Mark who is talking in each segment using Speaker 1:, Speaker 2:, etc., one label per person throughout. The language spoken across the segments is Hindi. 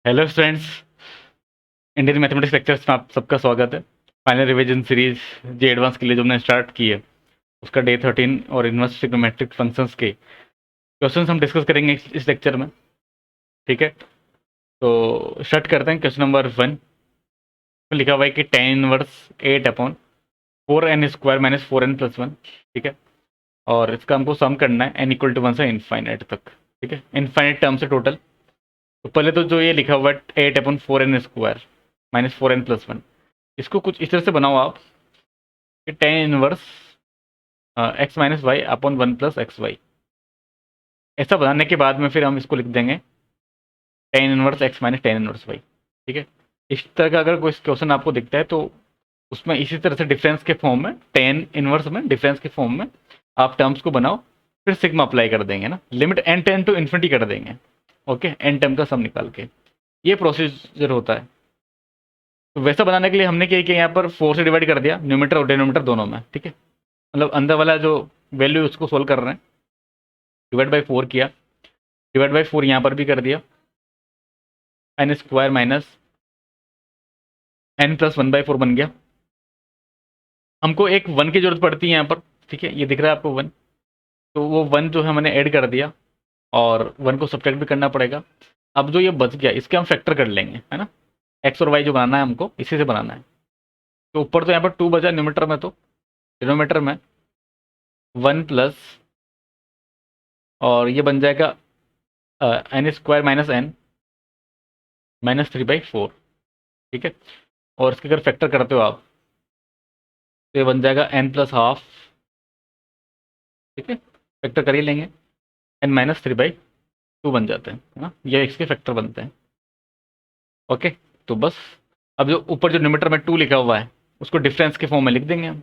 Speaker 1: Hello friends, Indian mathematics lectures में आप सबका स्वागत है। फाइनल रिवीजन सीरीज जे एडवांस के लिए जो हमने स्टार्ट की है उसका डे 13 और इनवर्स ट्रिग्नोमेट्रिक फंक्शंस के क्वेश्चंस हम डिस्कस करेंगे इस लेक्चर में। ठीक है, तो स्टार्ट करते हैं। क्वेश्चन नंबर 1 में लिखा हुआ है कि tan inverse 8 upon 4n square minus 4n+1। ठीक है, और इसका हमको सम करना है n इक्वल टू 1 से इनफाइनाइट तक। ठीक है, इनफाइनाइट टर्म से टोटल। तो पहले तो जो ये लिखा हुआ है 8 upon 4n square minus 4n+1, इसको कुछ इस तरह से बनाओ आप कि tan inverse x minus y upon 1+xy। ऐसा बनाने के बाद में फिर हम इसको लिख देंगे tan inverse x minus tan inverse y. ठीक है, इस तरह का अगर कोई क्वेश्चन आपको दिखता है तो उसमें इसी तरह से डिफरेंस के फॉर्म में, tan इनवर्स में डिफरेंस के फॉर्म में आप टर्म्स को बनाओ, फिर सिग्मा अप्लाई कर देंगे ना, limit n tends to infinity कर देंगे। ओके, एन टर्म का सम निकाल के ये प्रोसीजर होता है। तो वैसा बनाने के लिए हमने क्या किया, यहाँ पर 4 से डिवाइड कर दिया न्यूमेटर और डिनोमिनेटर दोनों में। ठीक है, मतलब अंदर वाला जो वैल्यू उसको सोल्व कर रहे हैं, डिवाइड बाई 4 किया, डिवाइड बाई 4 यहाँ पर भी कर दिया, एन स्क्वायर माइनस n+1/4 बन गया। हमको एक 1 की जरूरत पड़ती है यहाँ पर। ठीक है, ये दिख रहा है आपको 1, तो वो 1 जो है मैंने ऐड कर दिया और 1 को सब्ट्रैक्ट भी करना पड़ेगा। अब जो ये बच गया इसके हम फैक्टर कर लेंगे, है ना। एक्स और वाई जो बनाना है हमको इसी से बनाना है। तो ऊपर तो यहाँ पर 2 बचा न्यूमेटर में, तो डिनोमीटर में 1 प्लस, और ये बन जाएगा n square minus n minus 3/4। ठीक है, और इसके अगर फैक्टर करते हो आप तो ये बन जाएगा n+12। ठीक है, फैक्टर कर ही लेंगे, n-3/2 बन जाते हैं, है ना। ये इसके फैक्टर बनते हैं। ओके, तो बस अब जो ऊपर जो न्यूमेटर में 2 लिखा हुआ है उसको डिफरेंस के फॉर्म में लिख देंगे हम।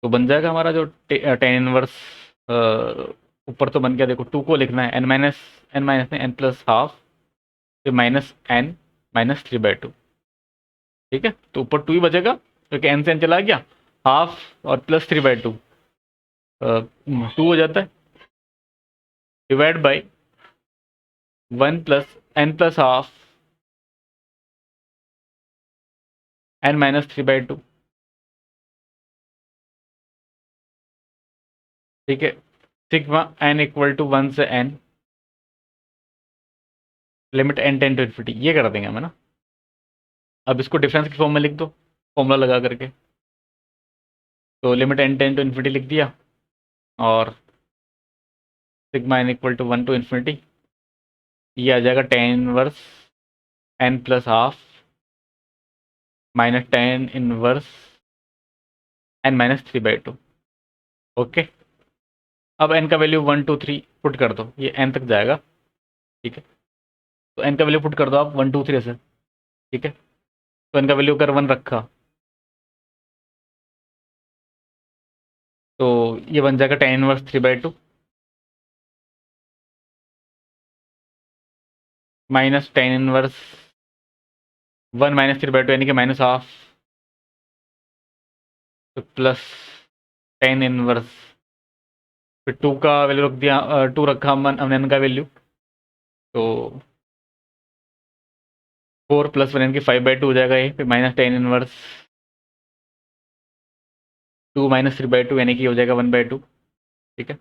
Speaker 1: तो बन जाएगा हमारा जो tan इनवर्स, ऊपर तो बन गया, देखो 2 को लिखना है n-n+12 फिर माइनस n माइनस 3/2। ठीक है, तो ऊपर 2 ही बचेगा क्योंकि n से n चला गया, हाफ और प्लस 3/2 2 हो जाता है, divide by 1 plus n+12 n minus 3/2। ठीक है, सिग्मा n इक्वल टू 1 से n, limit n tends to infinity, ये कर देंगे हम, है ना। अब इसको डिफरेंस के फॉर्म में लिख दो फॉर्मूला लगा करके। तो limit n tends to infinity लिख दिया, और sigma n equal to 1 to infinity, ये आ जाएगा tan inverse n+12 minus tan inverse n minus 3/2। Okay, अब n का वैल्यू 1 2 3 पुट कर दो, ये n तक जाएगा। ठीक है, तो n का वैल्यू पुट कर दो आप 1 2 3 से। ठीक है, तो n का वैल्यू अगर 1 रखा तो ये बन जाएगा tan inverse 3/2 minus tan inverse 1 minus 3/2 यानी कि माइनस हाफ, तो प्लस tan इनवर्स, फिर 2 का वैल्यू रख दिया, 2 रखा हमने n का वैल्यू, तो 4 प्लस 1 यानी कि 5/2 हो जाएगा ये, फिर माइनस tan इनवर्स 2 माइनस 3/2 यानी कि हो जाएगा 1/2। ठीक है,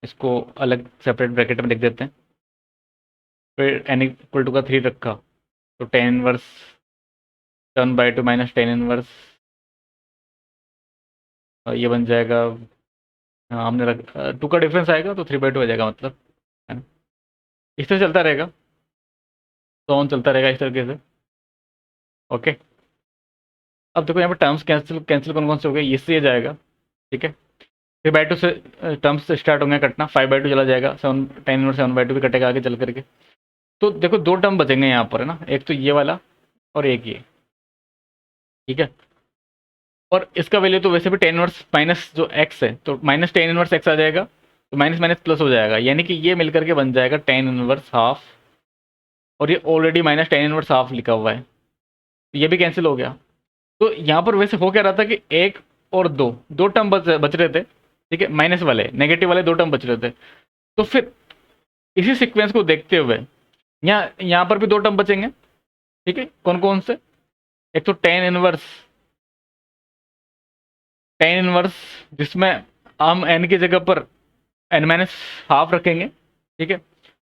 Speaker 1: इसको अलग सेपरेट ब्रैकेट में लिख देते हैं। फिर n इक्वल टू का 3 रखा, तो tan inverse 7/2 minus tan inverse, ये बन जाएगा, हाँ हमने रख 2 का डिफरेंस आएगा तो 3/2 आ जाएगा, मतलब, है ना। इस तरह चलता रहेगा, तो ऑन चलता रहेगा इस तरीके से। ओके, अब देखो यहाँ पर टर्म्स कैंसिल कैंसिल कौन कौन से हो गए, इससे ये जाएगा। ठीक है, 3/2 से टर्म्स स्टार्ट होंगे कटना, 5/2 चला जाएगा, 7 tan इनवर्स 7/2 भी कटेगा आगे चल करके। तो देखो 2 टर्म बचेंगे यहाँ पर, है ना, एक तो ये वाला और एक ये। ठीक है, और इसका वैल्यू तो वैसे भी tan इनवर्स माइनस जो x है, तो माइनस tan इनवर्स x आ जाएगा, तो माइनस माइनस प्लस हो जाएगा, यानी कि ये मिलकर के बन जाएगा tan इनवर्स हाफ, और ये already minus tan inverse half लिखा हुआ है, तो ये भी कैंसिल हो गया। तो यहाँ पर वैसे हो क्या रहा था कि एक और दो दो टर्म बच रहे थे। ठीक है, माइनस वाले नेगेटिव वाले 2 टर्म बच रहे थे। तो फिर इसी सीक्वेंस को देखते हुए यहाँ पर भी दो टर्म बचेंगे, ठीक है। कौन कौन से? एक तो टेन इनवर्स जिसमें हम n की जगह पर n माइनस हाफ रखेंगे, ठीक है।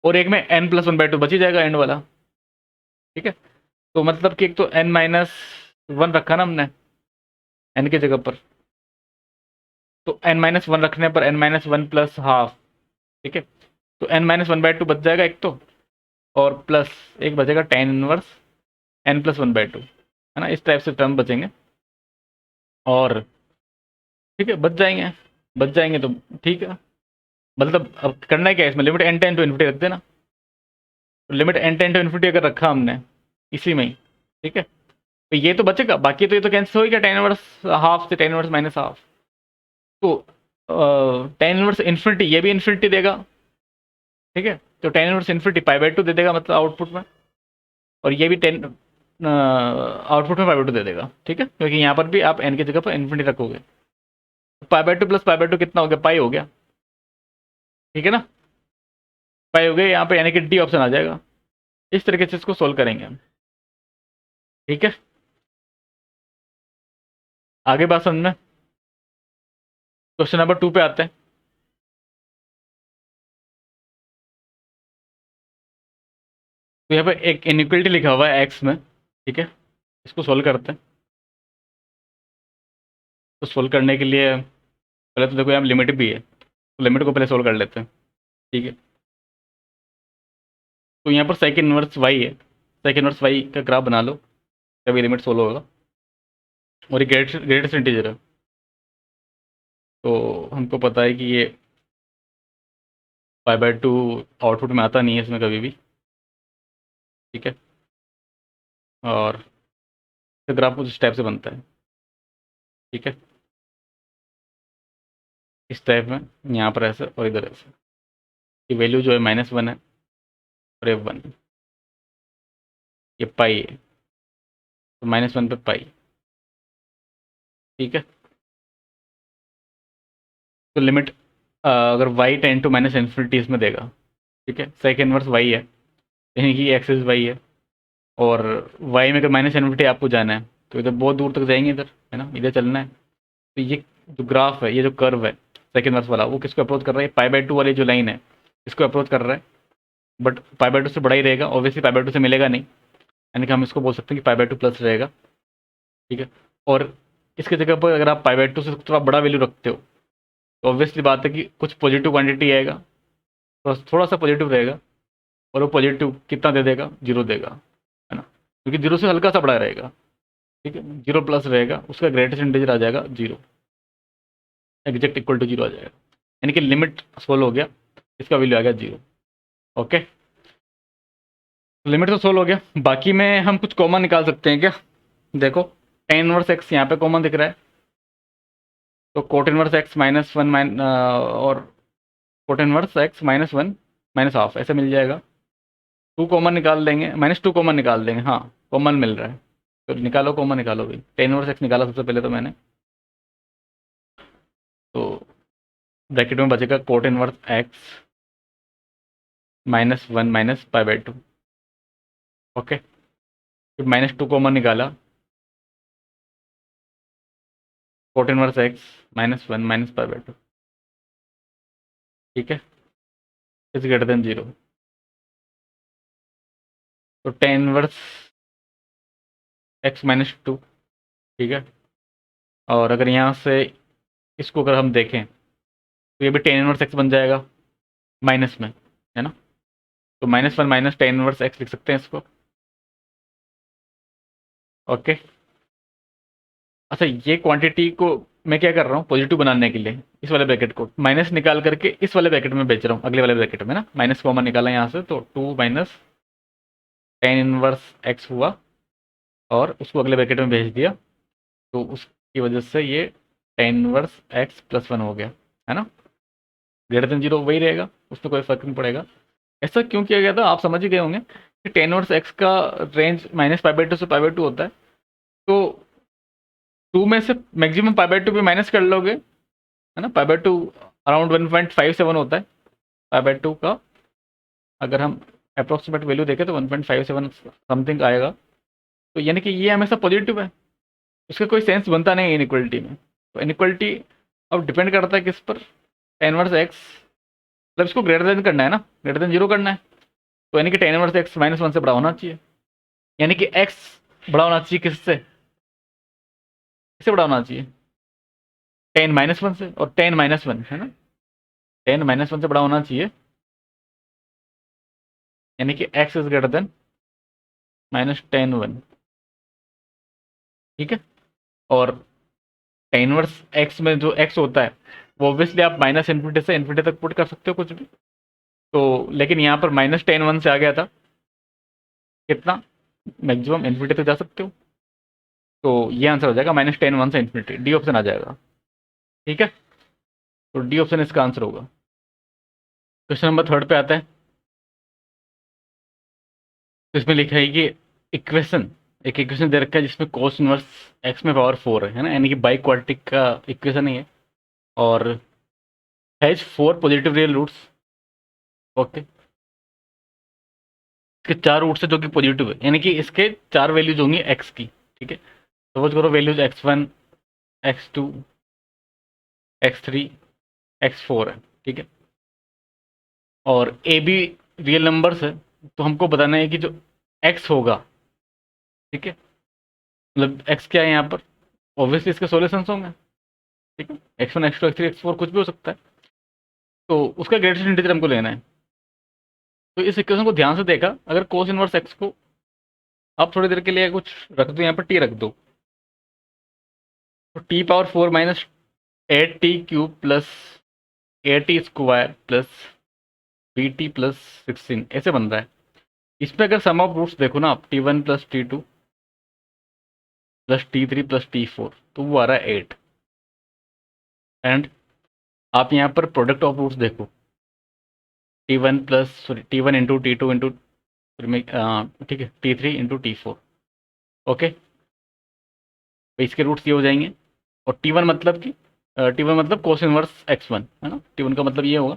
Speaker 1: और एक में n+1/2 बच ही जाएगा एंड वाला, ठीक है। तो मतलब कि एक तो n-1 रखा ना हमने n की जगह पर, तो n-1 रखने पर n-1 प्लस हाफ, ठीक है। तो n-1/2 बच जाएगा एक तो, और प्लस एक बचेगा टेन इनवर्स n+1/2, है ना। इस टाइप से टर्म बचेंगे और ठीक है, बच जाएंगे तो ठीक है। मतलब अब करना क्या है इसमें, limit n tends to infinity रख देना। तो limit n tends to infinity अगर रखा हमने इसी में ही, ठीक है, तो ये तो बचेगा, बाकी तो ये तो कैंसिल हो गया टेन इनवर्स हाफ से टेन इनवर्स माइनस हाफ। तो टेन इनवर्स इन्फिनिटी, ये भी इन्फिनिटी देगा, ठीक है। तो टेन इनवर्स इन्फिनिटी पाई/2 दे देगा मतलब आउटपुट में, और ये भी टेन आउटपुट में पाई/2 दे देगा, ठीक है, क्योंकि यहाँ पर भी आप n की जगह पर इन्फिनिटी रखोगे। पाई/2 प्लस पाई/2 कितना हो गया? पाई हो गया, ठीक है ना। पाई हो गया, यहाँ पे यानी कि डी ऑप्शन आ जाएगा। इस तरीके से इसको सोल्व करेंगे हम, ठीक है। आगे बात समझ में। क्वेश्चन नंबर 2 पे आते हैं। तो यहाँ पे एक इनइक्वलिटी लिखा हुआ है एक्स में, ठीक है। इसको सोल्व करते हैं। तो सोल्व करने के लिए पहले तो देखो यहाँ लिमिट भी है, तो लिमिट को पहले सोल्व कर लेते हैं, ठीक है। तो यहाँ पर सेकंड इनवर्स वाई है, सेकंड इनवर्स वाई का ग्राफ बना लो, तभी लिमिट सोल्व होगा। और ये ग्रेटेस्ट इंटीजर है, तो हमको पता है कि ये पाई/2 आउटपुट में आता नहीं है इसमें कभी भी, ठीक है। और ग्राफ कुछ इस टाइप से बनता है, ठीक है, इस टाइप में, यहाँ पर ऐसे और इधर ऐसे। ये वैल्यू जो है -1 है और ये 1, ये पाई है, तो -1 पे पाई, ठीक है। तो लिमिट अगर y tends to minus infinity इसमें देगा, ठीक है। सेकंड इनवर्स y है, यानी कि एक्सिस y है, और y में अगर माइनस इन्फिनिटी आपको जाना है तो इधर बहुत दूर तक जाएंगे, इधर है ना, इधर चलना है। तो ये जो ग्राफ है, ये जो कर्व है सेकंड इनवर्स वाला, वो किसको अप्रोच कर रहा है? पाई/2 वाली जो लाइन है इसको अप्रोच कर रहा है, बट पाई/2 से बड़ा ही रहेगा, ऑब्वियसली पाई/2 से मिलेगा नहीं, यानी कि हम इसको बोल सकते हैं कि पाई/2 प्लस रहेगा, ठीक है। और इसकी जगह पर अगर आप पाई/2 से थोड़ा बड़ा वैल्यू रखते हो तो ऑब्वियसली बात है कि कुछ पॉजिटिव क्वांटिटी आएगा, तो थोड़ा सा पॉजिटिव रहेगा, और वो पॉजिटिव कितना दे देगा? 0 देगा, है ना, क्योंकि 0 से हल्का सा बड़ा रहेगा, ठीक है। 0 प्लस रहेगा, उसका ग्रेटेस्ट इंटीजर आ जाएगा 0, एग्जैक्ट इक्वल टू 0 आ जाएगा, यानी कि लिमिट सोल्व हो गया, इसका वैल्यू आ गया 0। ओके, लिमिट तो सोल्व हो गया। बाकी में हम कुछ कॉमन निकाल सकते हैं क्या? देखो टेन इनवर्स एक्स यहाँ पे कॉमन दिख रहा है, तो कोट इनवर्स एक्स -1 और coat inverse x -1 minus half ऐसे मिल जाएगा। 2 कॉमन निकाल देंगे, -2 कॉमन निकाल देंगे, हाँ कॉमन मिल रहा है, तो निकालो, कॉमन निकालो भाई। टेन इनवर्स एक्स निकाला सबसे पहले तो मैंने, तो ब्रैकेट में बचेगा कोट इनवर्स एक्स -1 माइनस पाई/2, ओके। फिर -2 कॉमन निकाला, कोट इनवर्स एक्स -1 माइनस पाई/2, ठीक है, इज ग्रेटर देन 0। तो टेन इनवर्स एक्स -2, ठीक है। और अगर यहाँ से इसको अगर हम देखें तो ये भी टेन इनवर्स एक्स बन जाएगा माइनस में, है ना। तो -1 माइनस टेन इनवर्स एक्स लिख सकते हैं इसको, ओके। अच्छा, ये क्वांटिटी को मैं क्या कर रहा हूँ पॉजिटिव बनाने के लिए, इस वाले ब्रैकेट को माइनस निकाल करके इस वाले ब्रैकेट में बेच रहा हूँ, अगले वाले ब्रैकेट में ना, माइनस कॉमन निकाला यहाँ से, तो 2 माइनस टेन इनवर्स एक्स हुआ, और उसको अगले ब्रैकेट में भेज दिया, तो उसकी वजह से ये टेन इनवर्स एक्स +1 हो गया, है ना। ग्रेटर देन 0 वही रहेगा, उसमें कोई फर्क नहीं पड़ेगा। ऐसा क्यों किया गया था आप समझ ही गए होंगे कि टेन इनवर्स एक्स का रेंज -पाई/2 से पाई/2 होता है, तो 2 में से मैक्सिमम पाई/2 भी माइनस कर लोगे, है ना। पाई/2 अराउंड 1.57 होता है पाई/2 का, अगर हम अप्रोक्सीमेट वैल्यू देखे तो 1.57 समथिंग आएगा। तो यानी कि ये हमेशा पॉजिटिव है, इसका कोई सेंस बनता नहीं है इनइक्वलिटी में। तो इनइक्वलिटी अब डिपेंड करता है किस पर, टेन इनवर्स एक्स, मतलब इसको ग्रेटर देन करना है ना, ग्रेटर देन जीरो करना है। तो यानी कि टेन इनवर्स एक्स -1 से बड़ा होना चाहिए, यानी कि एक्स बड़ा होना चाहिए किससे, किससे बड़ा होना चाहिए, टेन -1 से, और टेन -1 है ना, टेन -1 से बड़ा होना चाहिए, यानी कि एक्स इज ग्रेटर देन -10 1। ठीक है, और टेन इनवर्स एक्स में जो एक्स होता है वो ऑब्वियसली आप माइनस इन्फिनिटी से इन्फिनिटी तक पुट कर सकते हो कुछ भी। तो लेकिन यहाँ पर -10 1 से आ गया था, कितना मैक्सिमम इन्फिनिटी तक जा सकते हो। तो ये आंसर हो जाएगा -10 1 से इन्फिनिटी, डी ऑप्शन आ जाएगा। ठीक है, तो डी ऑप्शन इसका आंसर होगा। क्वेश्चन नंबर थर्ड पे आता है। तो इसमें लिखा है कि इक्वेशन, एक इक्वेशन दे रखा है जिसमें कोस इनवर्स एक्स में पावर 4 है ना, यानी कि बाई क्वाड्रेटिक का इक्वेशन ही है, और has 4 positive real roots. Okay, इसके 4 रूट्स है जो कि पॉजिटिव है, यानी कि इसके 4 वैल्यूज होंगी एक्स की। ठीक है, सपोज करो values x1, x2, x3, x4 है। ठीक है, और ए बी रियल नंबर्स है, तो हमको बताना है कि जो x होगा, ठीक है, मतलब x क्या है यहाँ पर, ऑब्वियसली इसके सॉल्यूशंस होंगे। ठीक है, x1, x2, x3, x4 कुछ भी हो सकता है, तो उसका ग्रेटेस्ट इंटीजर हमको लेना है। तो इस इक्वेशन को ध्यान से देखा, अगर कोस इनवर्स x को आप थोड़ी देर के लिए कुछ रख दो, यहाँ पर t रख दो, तो t⁴ -8t³ plus 8t² plus bt+16 ऐसे बन रहा है। इसमें अगर सम ऑफ रूट्स देखो ना आप, t1 plus t2 plus t3 plus t4, तो वो आ रहा है 8। एंड आप यहाँ पर प्रोडक्ट ऑफ रूट्स देखो, t1 इंटू t2 इंटू, ठीक है, t3 इंटू t4। ओके, तो इसके रूट्स ये हो जाएंगे, और t1 मतलब कि t1 मतलब कोस इनवर्स x1 है ना, t1 का मतलब ये होगा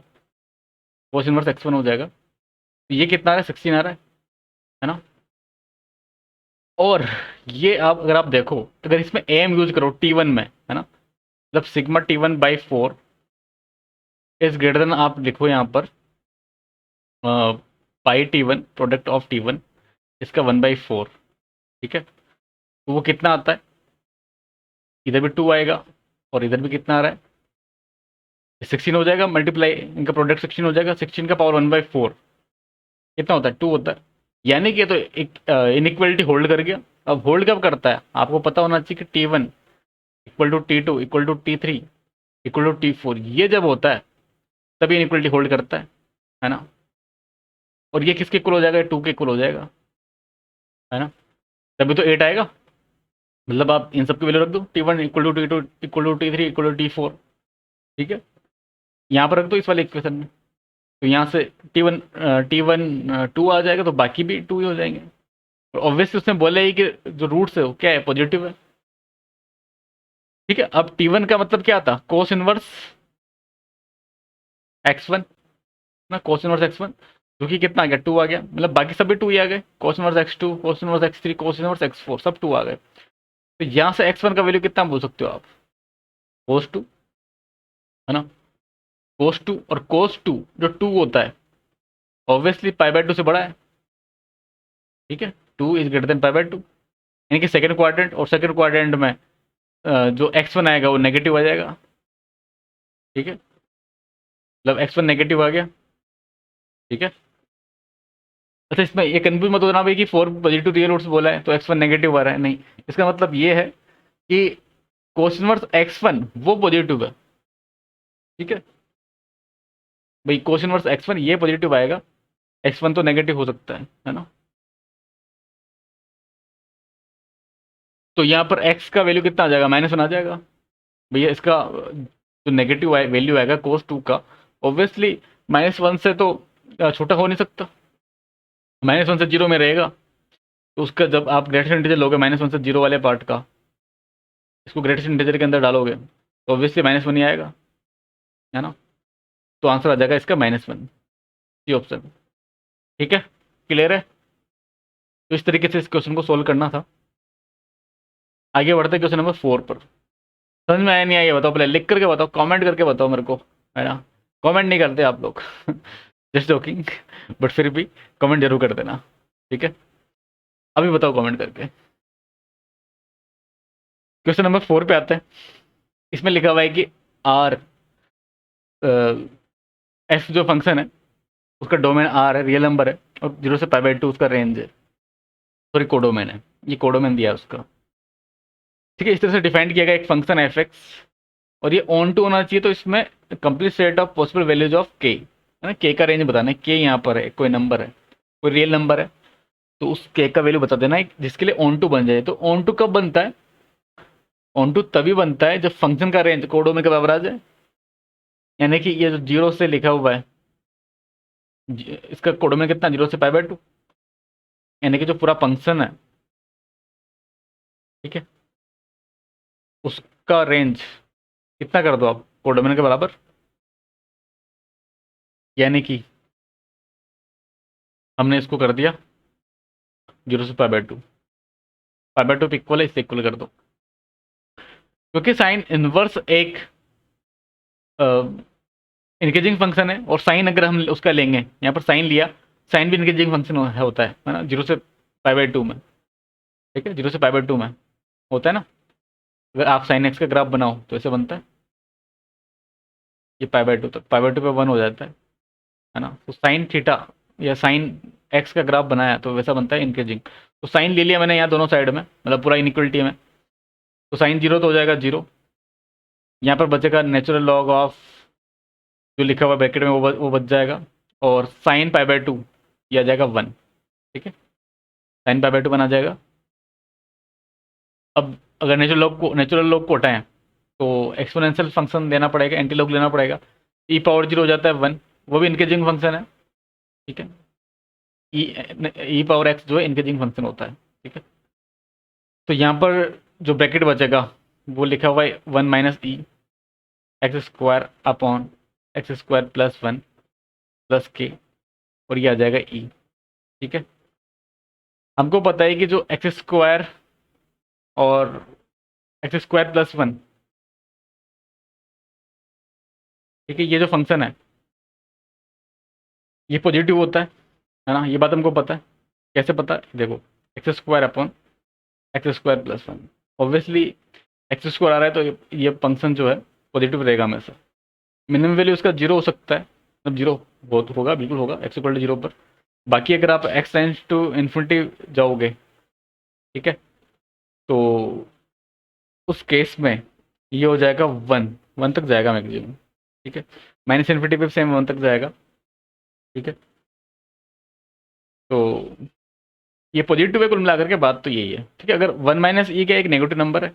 Speaker 1: कोस इनवर्स x1 हो जाएगा। तो ये कितना आ रहा है, 16 आ रहा है ना। और ये आप अगर आप देखो, अगर इसमें एम यूज करो t1 में, है ना, मतलब sigma t1/4 is greater than, आप लिखो यहाँ पर पाई t1 प्रोडक्ट ऑफ t1 इसका 1/4। ठीक है, तो वो कितना आता है, इधर भी 2 आएगा और इधर भी कितना आ रहा है, 16 हो जाएगा, मल्टीप्लाई इनका प्रोडक्ट 16 हो जाएगा, 16 का पावर 1/4 कितना होता है, 2 होता है। यानी कि ये तो एक इनइक्वलिटी होल्ड कर गया। अब होल्ड कब करता है, आपको पता होना चाहिए कि t1 equal to t2 equal to t3 equal to t4, ये जब होता है तभी इनइक्वलिटी होल्ड करता है ना। और ये किसके इक्वल हो जाएगा, 2 के इक्वल हो जाएगा, है ना, तभी तो 8 आएगा। मतलब आप इन सब की वैल्यू रख दो, t1 equal to t2 equal to t3 equal to t4। ठीक है, यहाँ पर रख दो इस वाले इक्वेशन में, तो यहाँ से t1 2 आ जाएगा, तो बाकी भी 2 ही हो जाएंगे। और ऑब्वियसली उसने बोला ही कि जो रूट्स है वो क्या है, पॉजिटिव है। ठीक है, अब t1 का मतलब क्या था, कोस इनवर्स x1 ना, कोस इनवर्स x1, जो कि कितना आ गया, 2 आ गया, मतलब बाकी सभी 2 ही आ गए, cos inverse x2, cos inverse x3, cos inverse x4, सब 2 आ गए। तो यहाँ से x1 का वैल्यू कितना बोल सकते हो आप, कोस 2, है ना, कोस 2, और कोस 2 जो 2 होता है ऑब्वियसली π/2 से बड़ा है। ठीक है, 2 इज ग्रेटर देन π/2, यानी कि सेकंड क्वाड्रेंट, और सेकंड क्वाड्रेंट में जो x1 आएगा वो नेगेटिव आ जाएगा। ठीक है, मतलब x1 नेगेटिव आ गया। ठीक है, अच्छा इसमें ये कन्फ्यूज मत होना भाई कि 4 पॉजिटिव रियल रूट्स बोला है तो x1 नेगेटिव आ रहा है, नहीं, इसका मतलब ये है कि कोस इनवर्स x1 वो पॉजिटिव है। ठीक है भाई, कोस इनवर्स x1 ये पॉजिटिव आएगा, x1 तो नेगेटिव हो सकता है ना। तो यहाँ पर x का वैल्यू कितना आ जाएगा, -1 आ जाएगा। भैया इसका जो नेगेटिव वैल्यू आएगा cos 2 का, ऑब्वियसली -1 से तो छोटा हो नहीं सकता, -1 से 0 में रहेगा। तो उसका जब आप ग्रेटेस्ट इंटीजर लोगे -1 से 0 वाले पार्ट का, इसको ग्रेटेस्ट इंटीजर के अंदर डालोगे तो ऑब्वियसली -1 ही आएगा, है ना। तो आंसर आ जाएगा इसका -1, सी ऑप्शन। ठीक है, क्लियर है? तो इस तरीके से इस क्वेश्चन को सोल्व करना था। आगे बढ़ते क्वेश्चन नंबर 4 पर। समझ में आया नहीं आया ये बताओ, पहले लिख करके बताओ, कमेंट करके बताओ मेरे को, है ना? कमेंट नहीं करते आप लोग जस्ट जोकिंग, बट फिर भी कमेंट जरूर कर देना, ठीक है? अभी बताओ कमेंट करके। क्वेश्चन नंबर 4 पे आते हैं। इसमें लिखा हुआ है कि आर एफ जो फंक्शन है उसका डोमेन आर है, रियल नंबर है, और 0 से π/2 उसका रेंज है, सॉरी कोडोमेन है, ये कोडोमेन दिया है उसका, ठीक है? इस तरह से डिफाइन किया गया एक फंक्शन एफ एक्स, और ये ऑन टू होना चाहिए, तो इसमें complete set of possible values of के, है ना? के का रेंज बताना है, के यहाँ पर है, कोई नंबर है, कोई रियल नंबर है, तो उस के का वैल्यू बता देना है जिसके लिए ऑन टू बन जाए। तो ऑन टू कब बनता है? ऑन टू तभी बनता है जब फंक्शन का रेंज कोडोमेन के बराबर आ जाए, यानी कि ये जो 0 से लिखा हुआ है, इसका कोडोमेन कितना, 0 से π/2, यानी कि जो पूरा फंक्शन है, ठीक है, उसका रेंज कितना कर दो आप, कोडोमेन के बराबर, यानी कि हमने इसको कर दिया 0 से π/2, π/2 इक्वल है, इससे इक्वल कर दो, क्योंकि साइन इनवर्स एक इंक्रीजिंग फंक्शन है, और साइन अगर हम उसका लेंगे, यहाँ पर साइन लिया, साइन भी इंक्रीजिंग फंक्शन होता है ना, 0 से π/2 में, ठीक है? 0 से π/2 में होता है ना। अगर आप साइन एक्स का ग्राफ बनाओ तो ऐसे बनता है, ये π/2 तक, π/2 पे 1 हो जाता है ना? तो साइन थीटा या साइन एक्स का ग्राफ बनाया तो वैसा बनता है इंक्रीजिंग। तो साइन ले लिया मैंने यहाँ दोनों साइड में, मतलब पूरा इनइक्वलिटी में, तो साइन 0 तो हो जाएगा 0, यहाँ पर बचेगा नेचुरल लॉग ऑफ जो लिखा हुआ ब्रैकेट में वो बच जाएगा, और साइन π/2 ये आ जाएगा 1, ठीक है? साइन π/2 बना जाएगा। अब अगर नेचुरल लॉग को हटाएं तो एक्सपोनेंशियल फंक्शन देना पड़ेगा, एंटी लॉग लेना पड़ेगा, e⁻0 हो जाता है 1, वो भी इंक्रीजिंग फंक्शन है, ठीक है? e⁻x जो है इंक्रीजिंग फंक्शन होता है, ठीक है? तो यहाँ पर जो ब्रैकेट बचेगा वो लिखा हुआ है 1 minus e x square upon x square plus 1 plus k, और ये आ जाएगा ई, ठीक है? हमको पता है कि जो एक्स स्क्वायर और एक्स स्क्वायर प्लस 1, ठीक है, ये जो फंक्शन है ये पॉजिटिव होता है ना? ये बात हमको पता है। कैसे पता है? देखो, x square upon x square plus 1, obviously x square आ रहा है तो ये फंक्शन जो है पॉजिटिव रहेगा हमेशा। मिनिमम वैल्यू उसका 0 हो सकता है, मतलब 0 होगा, बिल्कुल होगा एक्स इक्वल टू 0 पर। बाकी अगर आप एक्स टेंड्स टू इन्फिनिटी जाओगे, ठीक है, तो उस केस में ये हो जाएगा 1 तक जाएगा मैक्सिमम, ठीक है? माइनस इन्फिनिटी पे सेम 1 तक जाएगा, ठीक है? तो ये पॉजिटिव है, कुल मिलाकर के बात तो यही है, ठीक है? अगर 1 माइनस ई का एक नेगेटिव नंबर है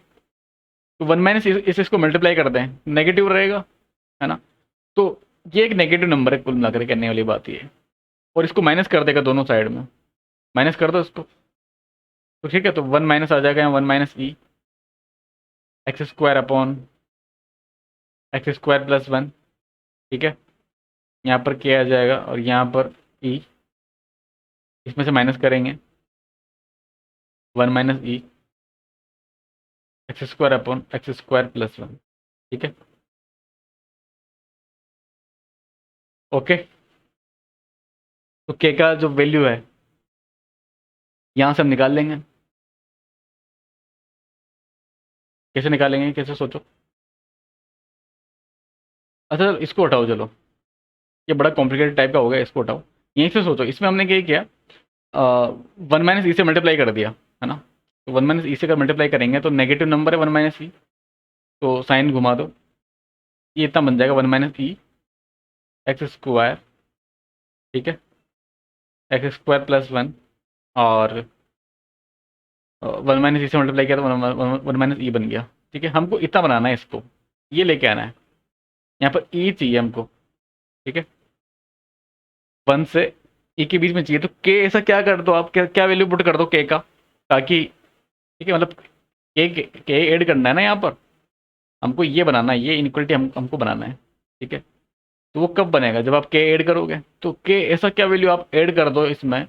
Speaker 1: तो 1 माइनस इसको मल्टीप्लाई कर दें, नेगेटिव रहेगा, है ना? तो ये एक नेगेटिव नंबर है, कुल मिलाकर करने वाली बात ये है, और इसको माइनस कर देगा दोनों साइड में, माइनस कर दो इसको, तो ठीक है? तो 1 माइनस आ जाएगा यहाँ, 1 minus e x square upon x square plus 1, ठीक है? यहाँ पर क्या आ जाएगा, और यहाँ पर ई, इसमें से माइनस करेंगे 1 minus e x square upon x square plus 1, ठीक है? ओके, तो के का जो वैल्यू है यहाँ से हम निकाल लेंगे। कैसे निकालेंगे, कैसे सोचो? अच्छा इसको हटाओ, चलो ये बड़ा कॉम्प्लिकेटेड टाइप का हो गया, इसको हटाओ, यहीं से सोचो। इसमें हमने क्या किया, 1 माइनस ई से मल्टीप्लाई कर दिया, है ना? तो 1 माइनस ई से अगर मल्टीप्लाई करेंगे तो नेगेटिव नंबर है 1 माइनस ई, तो साइन घुमा दो, ये इतना बन जाएगा 1 माइनस ई एक्स स्क्वायर, ठीक है? एक्स स्क्वायर प्लस 1, और 1 माइनस ई से मल्टीप्लाई किया तो 1 माइनस ई बन गया, ठीक है? हमको इतना बनाना है, इसको ये लेके आना है, यहाँ पर ई चाहिए हमको, ठीक है? 1 से ई के बीच में चाहिए, तो के ऐसा क्या कर दो आप, क्या क्या वैल्यू पुट कर दो के का, ताकि, ठीक है, मतलब के ऐड करना है ना, यहाँ पर हमको ये बनाना है, ये इनइक्वलिटी हमको बनाना है, ठीक है? तो वो कब बनेगा, जब आप के ऐड करोगे, तो के ऐसा क्या वैल्यू आप ऐड कर दो इसमें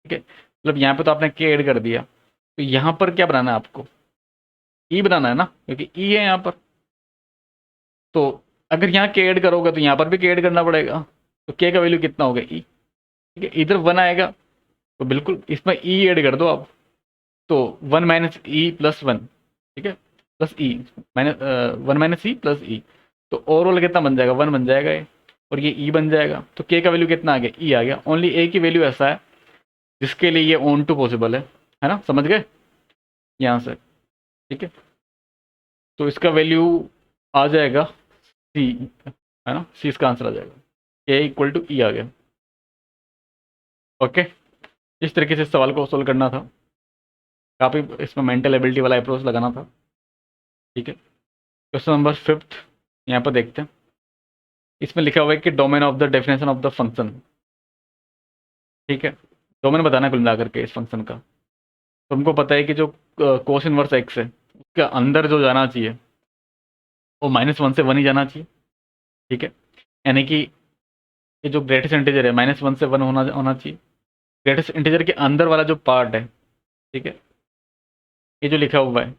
Speaker 1: ठीक है, मतलब यहाँ पे तो आपने के ऐड कर दिया, तो यहाँ पर क्या बनाना है आपको, ई बनाना है ना, क्योंकि ई है यहाँ पर। तो अगर यहाँ के ऐड करोगे तो यहाँ पर भी के ऐड करना पड़ेगा, तो के का वैल्यू कितना होगा ई, ठीक है, इधर वन आएगा, तो बिल्कुल इसमें ई ऐड कर दो आप, तो one minus e plus one, ठीक है, plus e minus one minus e plus e, तो ओवरऑल कितना बन जाएगा, वन बन जाएगा ये, और ये ई बन जाएगा, तो के का वैल्यू कितना आ गया, ई आ गया। ओनली ए की वैल्यू ऐसा है जिसके लिए ये ऑन टू पॉसिबल है ना, समझ गए यहाँ से, ठीक है। तो इसका वैल्यू आ जाएगा सी, है ना, सी इसका आंसर आ जाएगा, ए इक्वल टू ई आ गया। ओके, इस तरीके से इस सवाल को सोल्व करना था, काफ़ी इसमें मेंटल एबिलिटी वाला अप्रोच लगाना था, ठीक है। क्वेश्चन नंबर 5 यहाँ पर देखते हैं। इसमें लिखा हुआ है कि domain of the definition of the function, ठीक है, डोमेन बताना है कुल मिलाकर के इस फंक्शन का। तो हमको पता है कि जो कोस इनवर्स एक्स है उसके अंदर जो जाना चाहिए वो -1 से 1 ही जाना चाहिए, ठीक है, यानी कि ये जो ग्रेटेस्ट इंटीजर है -1 से 1 होना होना चाहिए। ग्रेटेस्ट इंटीजर के अंदर वाला जो पार्ट है, ठीक है, ये जो लिखा हुआ है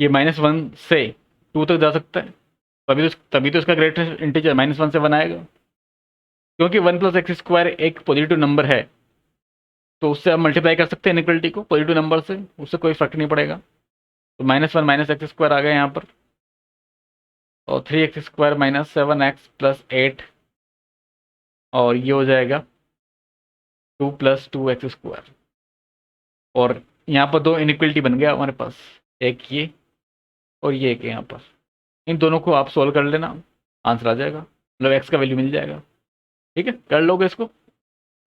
Speaker 1: ये -1 से 2 तक जा सकता है, तभी तो इसका ग्रेटेस्ट इंटीजर -1 से 1 आएगा, क्योंकि 1 + x² एक पॉजिटिव नंबर है, तो उससे आप मल्टीप्लाई कर सकते हैं इनइक्वलिटी को पॉजिटिव नंबर से, उससे कोई फर्क नहीं पड़ेगा। तो -1 - x² आ गया यहाँ पर, और 3x² - 7x + 8, और ये हो जाएगा 2 + 2x²। और यहाँ पर दो इनइक्वलिटी बन गया हमारे पास, एक ये और ये एक यहाँ पर, इन दोनों को आप सोल्व कर लेना, आंसर आ जाएगा, मतलब x का वैल्यू मिल जाएगा, ठीक है, कर लोगे इसको,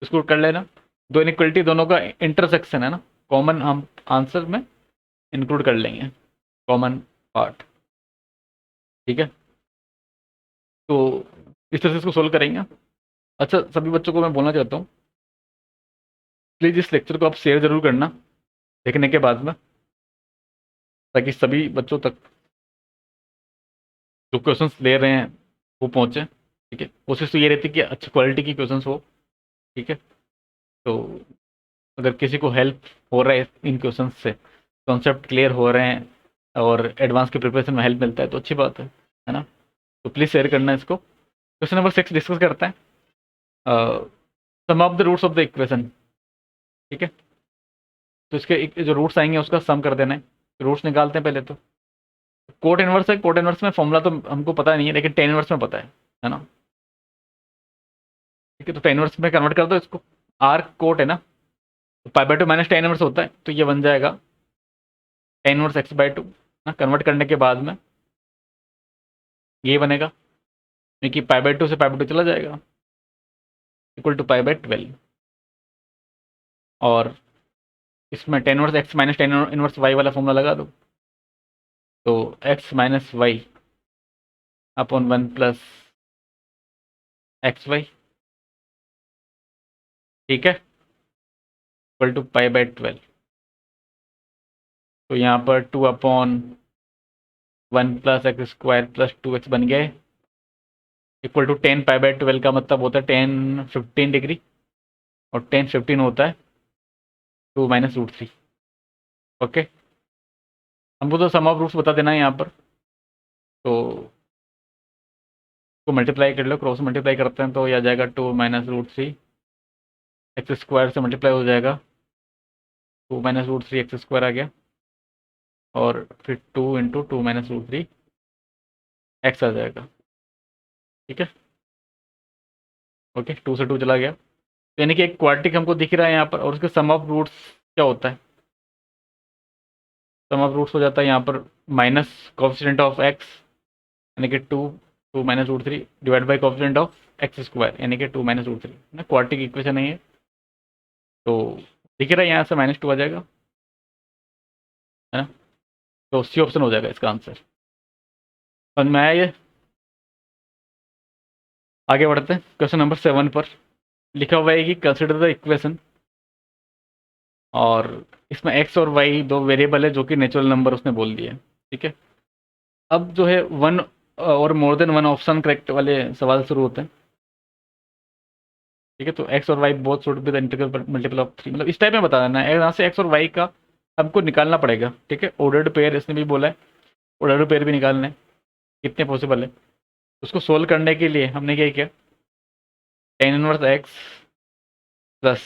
Speaker 1: इसको कर लेना। दो इनइक्वलिटी दोनों का इंटरसेक्शन है ना, कॉमन हम आंसर में इंक्लूड कर लेंगे, कॉमन पार्ट, ठीक है। तो इस तरह से इसको सोल्व करेंगे। अच्छा, सभी बच्चों को मैं बोलना चाहता हूँ, प्लीज़ इस लेक्चर को आप शेयर ज़रूर करना देखने के बाद में, ताकि सभी बच्चों तक जो क्वेश्चंस ले रहे हैं वो पहुँचे, ठीक है। कोशिश तो ये रहती है कि अच्छी क्वालिटी की क्वेश्चंस हो, ठीक है। तो अगर किसी को हेल्प हो रहा है इन क्वेश्चंस से, कॉन्सेप्ट क्लियर हो रहे हैं और एडवांस के प्रिपरेशन में हेल्प मिलता है, तो अच्छी बात है ना। तो प्लीज़ शेयर करना इसको। क्वेश्चन नंबर 6 डिस्कस करते हैं, sum of the roots of the equation, ठीक है। तो इसके जो रूट्स आएंगे उसका सम कर देना है, रूट्स निकालते हैं पहले। तो कोट इनवर्स है, कोट इनवर्स में फॉर्मूला तो हमको पता नहीं है, लेकिन टेन इनवर्स में पता है ना, ठीक है। तो टेन इनवर्स में कन्वर्ट कर दो इसको, आर कोट है ना, तो π/2 - tan इनवर्स होता है, तो ये बन जाएगा tan इनवर्स x/2 ना। कन्वर्ट करने के बाद में ये बनेगा, क्योंकि π/2 से π/2 चला जाएगा, इक्वल टू π/12। और इसमें tan inverse x - tan inverse y वाला फॉर्मूला लगा दो, तो x - y अपॉन 1 + xy, ठीक है, इक्वल टू π/12। तो यहाँ पर 2/1 + x² + 2x बन गए, इक्वल टू 10 π/12 का मतलब होता है 10 15 डिग्री, और 10 15 होता है 2 - √3। ओके, हमको तो सम ऑफ रूट्स बता देना है यहाँ पर, तो को मल्टीप्लाई कर लो, क्रॉस मल्टीप्लाई करते हैं तो यह आ जाएगा 2 - √3, x² से मल्टीप्लाई हो जाएगा 2 - √3 x² आ गया, और फिर 2 × 2 - √3 x आ जाएगा, ठीक है। ओके, 2 से 2 चला गया, तो यानी कि एक क्वाड्रेटिक हमको दिख रहा है यहाँ पर, और उसके सम ऑफ रूट्स क्या होता है, सम ऑफ रूट्स हो जाता है यहाँ पर माइनस कोएफिशिएंट ऑफ x, यानी कि 2 - √3 divide by coefficient of x², यानी कि 2 - √3 ना, क्वाड्रेटिक इक्वेशन है ये। तो दिख रहा है यहाँ से -2 आ जाएगा, है ना, तो सी ऑप्शन हो जाएगा इसका आंसर। समझ में आया ये? आगे बढ़ते हैं क्वेश्चन नंबर 7 पर। लिखा हुआ है कि कंसिडर द इक्वेशन, और इसमें x और y दो वेरिएबल है जो कि नेचुरल नंबर उसने बोल दिया, ठीक है। अब जो है वन और more than one option correct वाले सवाल शुरू होते हैं। ठीक है, तो एक्स और y both should be the integral multiple of 3, मतलब इस टाइप में बता देना है। यहाँ से एक्स और वाई का हमको निकालना पड़ेगा। ठीक है, ऑर्डर्ड पेयर इसने भी बोला है, ऑर्डर्ड पेयर भी निकालना है, कितने पॉसिबल है। उसको सोल्व करने के लिए हमने क्या किया, tan inverse x plus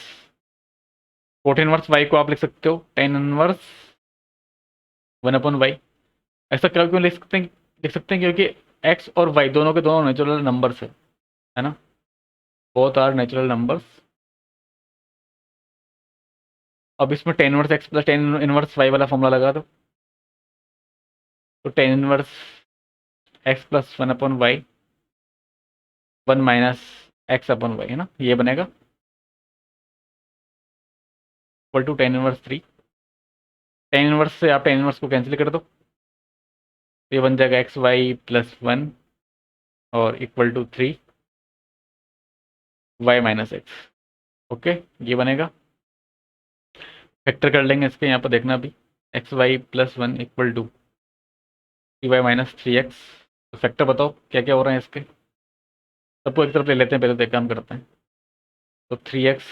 Speaker 1: cot inverse y को आप लिख सकते हो टेन इनवर्स 1/y। ऐसा क्यों लिख सकते हैं क्योंकि एक्स और वाई दोनों के दोनों नेचुरल नंबर्स है ना, बोथ आर नेचुरल नंबर्स। अब इसमें tan inverse x plus tan inverse y वाला फॉर्मूला लगा दो, तो tan inverse x plus 1/y 1 minus x upon y, है ना, ये बनेगा equal to tan inverse 3। Tan inverse से आप टेन इनवर्स को कैंसिल कर दो, तो ये बन जाएगा एक्स वाई प्लस 1 और equal to 3 y minus x. Okay, ये बनेगा। फैक्टर कर लेंगे इसके, यहाँ पर देखना भी, x y plus 1 equal to 3y minus 3x। तो फैक्टर बताओ क्या क्या हो रहे हैं इसके, सबको एक तरफ ले लेते हैं पहले, तो एक काम करते हैं। तो 3x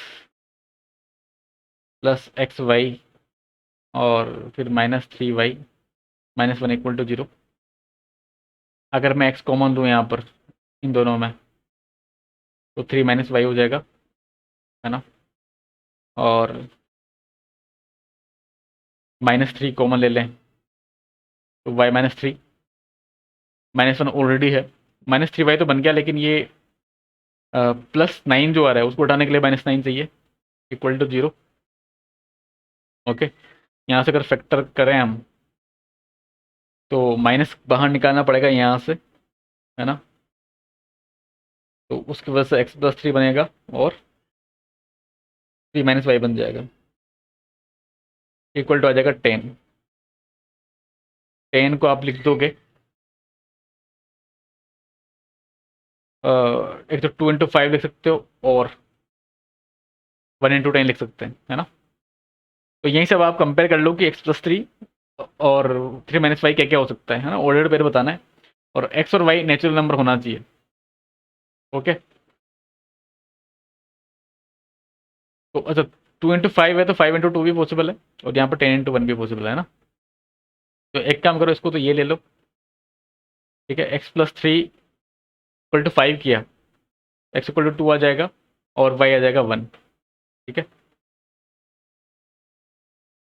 Speaker 1: प्लस एक्स वाई और फिर minus 3y minus 1 equal to 0। अगर मैं x कॉमन दूँ यहाँ पर इन दोनों में, तो 3 माइनस वाई हो जाएगा, है ना, और माइनस 3 कॉमन ले लें, तो y माइनस 3 माइनस 1 ऑलरेडी है, माइनस 3y तो बन गया, लेकिन ये प्लस 9 जो आ रहा है उसको हटाने के लिए माइनस 9 चाहिए, इक्वल टू 0। ओके, यहाँ से अगर फैक्टर करें हम, तो माइनस बाहर निकालना पड़ेगा यहाँ से, है ना, तो उसकी वजह से एक्स प्लस 3 बनेगा और 3 माइनस वाई बन जाएगा, इक्वल टू आ जाएगा 10। 10 को आप लिख दोगे, एक तो 2 × 5 लिख सकते हो और 1 × 10 लिख सकते हैं, है ना। तो यहीं से अब आप कंपेयर कर लो कि एक्स प्लस 3 और 3 माइनस वाई क्या क्या हो सकता है ना, ऑर्डर पेयर बताना है, और एक्स और वाई नेचुरल नंबर होना चाहिए। ओके, तो अच्छा 2 × 5 है तो 5 × 2 भी पॉसिबल है, और यहाँ पर 10 × 1 भी पॉसिबल है ना। तो एक काम करो, इसको तो ये ले लो, ठीक है, एक्स प्लस 3 इक्वल टू 5 किया, एक्स इक्वल टू 2 आ जाएगा और वाई आ जाएगा 1। ठीक है,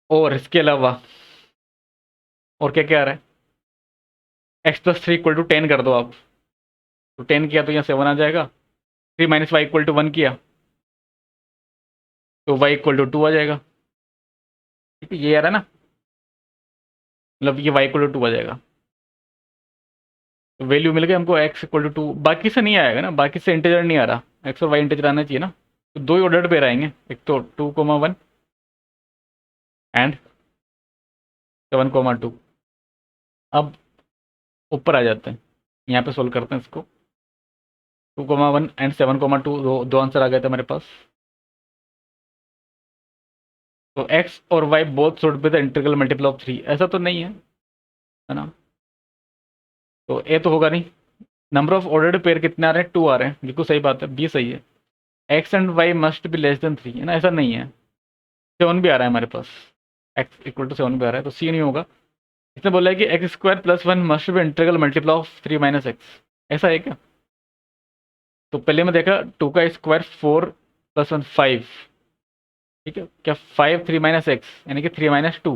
Speaker 1: और इसके अलावा और क्या क्या आ रहा है, एक्स प्लस 3 इक्वल टू 10 कर दो आप, तो 10 किया तो यहाँ 7 आ जाएगा, 3 माइनस वाई इक्वल टू 1 किया तो वाई इक्वल टू 2 आ जाएगा। ठीक है, ये आ रहा है ना, मतलब ये वाई इक्वल टू 2 आ जाएगा, तो वैल्यू मिल गई हमको एक्स इक्वल टू 2। बाकी से नहीं आएगा ना, बाकी से इंटीजर नहीं आ रहा, एक्स और वाई इंटीजर आना चाहिए ना, तो दो ही ऑर्डर पेयर आएंगे, एक तो 2, 1 एंड 7, 2। अब ऊपर आ जाते हैं, यहाँ पे सोल्व करते हैं इसको, 2, 1 एंड 7, 2, दो आंसर आ गए थे हमारे पास। तो एक्स और y both should be the integral multiple of 3, ऐसा तो नहीं है ना, तो ए तो होगा नहीं। नंबर ऑफ ऑर्डर्ड पेयर कितने आ रहे हैं, 2 आ रहे हैं, बिल्कुल सही बात है, बी सही है। X and y must be less than 3, है ना, ऐसा नहीं है। 7 भी आ रहा है हमारे पास, एक्स इक्वल टू 7 भी आ रहा है, तो सी नहीं होगा। इसने बोला है कि x square plus 1 must be integral multiple of 3 minus x, ऐसा है क्या। तो पहले मैं देखा 2 का स्क्वायर 4 प्लस 1 5, ठीक है, क्या 5 3 माइनस एक्स यानी कि 3 माइनस 2,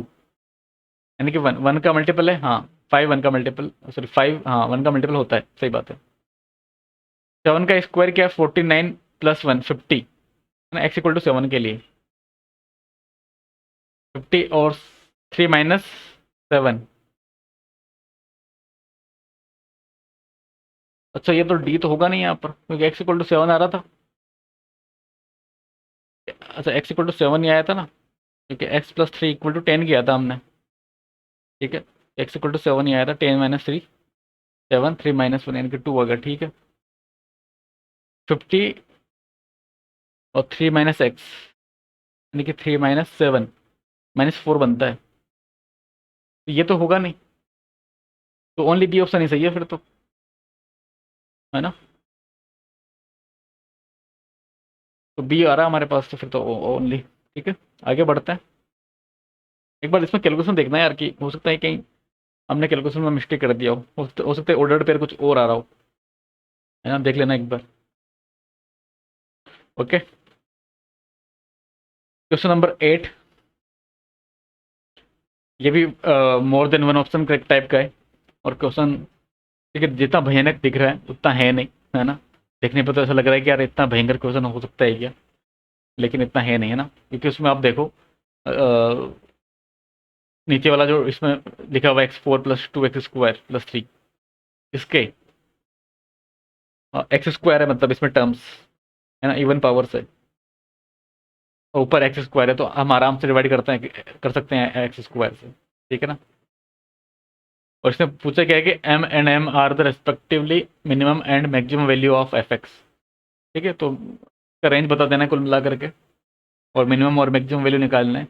Speaker 1: यानी कि 1 का मल्टीपल है, हाँ 5 1 का मल्टीपल, सॉरी 5 हाँ 1 का मल्टीपल होता है, सही बात है। 7 का स्क्वायर क्या है 49 प्लस 1 50, है ना, एक्स इक्वल टू 7 के लिए 50 और 3 माइनस 7। अच्छा ये तो डी तो होगा नहीं यहाँ पर, क्योंकि एक्स इक्वल टू 7 आ रहा था। अच्छा एक्स इक्वल टू 7 ही आया था ना, क्योंकि एक्स प्लस 3 इक्वल टू 10 किया था हमने। ठीक है, एक्स इक्वल टू 7 ही आया था, 10 माइनस 3 7, 3 माइनस 1 यानी कि 2 आ गया। ठीक है, 50 और 3 माइनस एक्स यानी कि 3 माइनस 7 माइनस 4 बनता है, तो ये तो होगा नहीं, तो ओनली बी ऑप्शन ही सही है फिर तो, है ना। तो बी आ रहा है हमारे पास, तो फिर तो ओनली। ठीक है, आगे बढ़ते हैं। एक बार इसमें कैलकुलेशन देखना है यार, कि हो सकता है कहीं हमने कैलकुलेशन में मिस्टेक कर दिया हो सकता है ऑर्डर पेयर कुछ और आ रहा हो, है ना, देख लेना एक बार। ओके, क्वेश्चन नंबर 8, ये भी more than one option correct type का है। और क्वेश्चन, ठीक है, जितना भयानक दिख रहा है उतना है नहीं, है ना। देखने पर तो ऐसा लग रहा है कि यार इतना भयंकर क्वेश्चन हो सकता है क्या, लेकिन इतना है नहीं, है ना। क्योंकि उसमें आप देखो, नीचे वाला जो इसमें लिखा हुआ x4 + 2x² + 3, इसके एक्स स्क्वायर है, मतलब इसमें टर्म्स, है ना, इवन पावर से। और ऊपर एक्स स्क्वायर है, तो हम आराम से डिवाइड कर सकते हैं एक्स स्क्वायर से, ठीक है ना। और इसमें पूछा क्या है कि m and m are the respectively minimum and maximum value of f x. ठीक है, तो इसका रेंज बता देना है कुल मिला करके, और मिनिमम और मैक्सिमम वैल्यू निकालना है।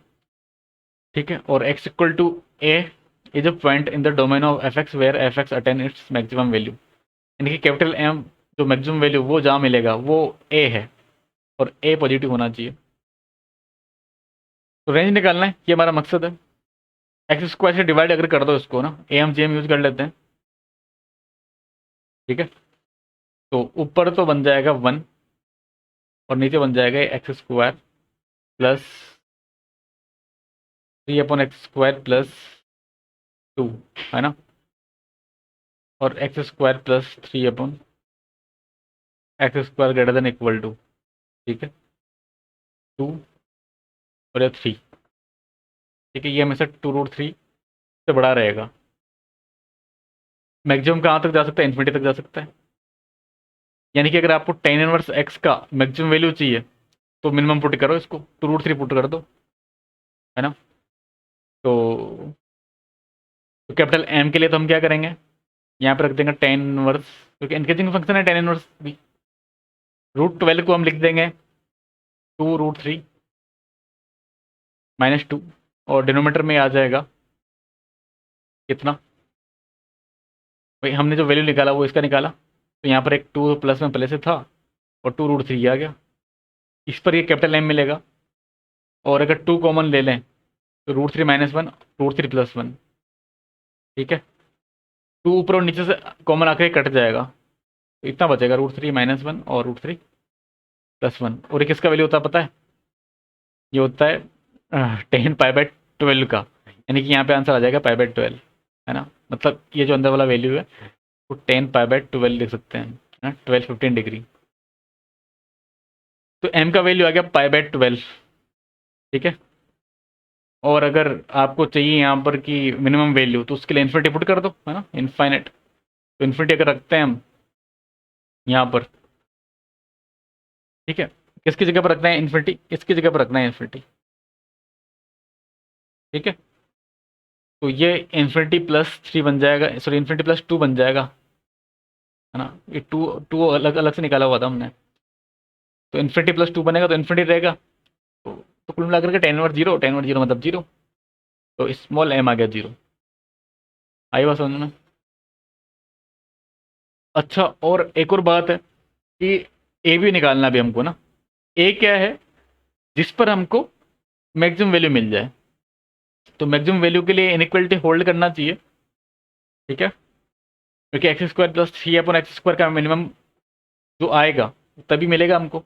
Speaker 1: ठीक है, और x equal to a is a point in the domain of f x where f x attain its maximum value. यानी कि कैपिटल एम जो मैक्सिमम वैल्यू वो जहाँ मिलेगा वो ए है, और ए पॉजिटिव होना चाहिए। तो रेंज निकालना है, ये हमारा मकसद है। एक्स स्क्वायर से डिवाइड अगर कर दो इसको ना, A M G M use कर लेते हैं। ठीक है, तो ऊपर तो बन जाएगा 1, और नीचे बन जाएगा x² प्लस 3/x² + 2, है ना। और x² + 3/x² greater than equal to, ठीक है, 2 और या 3। ठीक है, ये हमेशा 2√3 से बड़ा रहेगा। मैक्सिमम कहाँ तक जा सकता है, इन्फिनिटी तक जा सकता है। यानी कि अगर आपको tan इनवर्स x का मैक्सिमम वैल्यू चाहिए, तो मिनिमम पुट करो, इसको 2√3 पुट कर दो, है ना। तो, कैपिटल M के लिए तो हम क्या करेंगे, यहाँ पर रख देंगे tan इनवर्स, क्योंकि इंक्रीजिंग फंक्शन है tan इनवर्स भी। √12 को हम लिख देंगे 2√3 -2, और डिनोमीटर में आ जाएगा कितना, भाई हमने जो वैल्यू निकाला वो इसका निकाला, तो यहाँ पर एक 2 प्लस में पहले से था, और 2√3 आ गया। इस पर ये कैपिटल M मिलेगा, और अगर 2 कॉमन ले लें तो √3 - 1 √3 + 1। ठीक है, 2 ऊपर और नीचे से कॉमन आकर कट जाएगा, तो इतना बचेगा √3 - 1 और √3 + 1। और ये किसका वैल्यू होता है पता है, ये होता है 10π/12 का। यानी कि यहाँ पे आंसर आ जाएगा π/12, है ना। मतलब ये जो अंदर वाला वैल्यू है वो 10π/12 लिख सकते हैं, है ना, 12-15 डिग्री। तो m का वैल्यू आ गया π/12। ठीक है, और अगर आपको चाहिए यहाँ पर कि मिनिमम वैल्यू, तो उसके लिए इन्फिनिटी पुट कर दो, है ना, इनफाइनाइट। तो इन्फिनिटी अगर रखते हैं हम यहाँ पर, ठीक है, किसकी जगह पर रखना है इन्फिनिटी, इसकी जगह पर रखना है इन्फिनिटी। ठीक है, तो ये इन्फिनिटी +3 बन जाएगा, सॉरी इन्फिनिटी +2 बन जाएगा, है ना। ये टू टू अलग अलग से निकाला हुआ था हमने। तो इन्फिनिटी +2 बनेगा, तो इन्फिनिटी रहेगा। तो कुल मिलाकर के tan 1 0 मतलब 0। तो स्मॉल m आ गया 0। आई बात समझ में। अच्छा, और एक और बात है कि ए भी निकालना भी हमको ना। ए क्या है, जिस पर हमको मैक्सिमम वैल्यू मिल जाए। तो मैक्सिमम वैल्यू के लिए इनइक्वलिटी होल्ड करना चाहिए। ठीक है, क्योंकि x² + 3/x² का मिनिमम जो आएगा तभी मिलेगा हमको।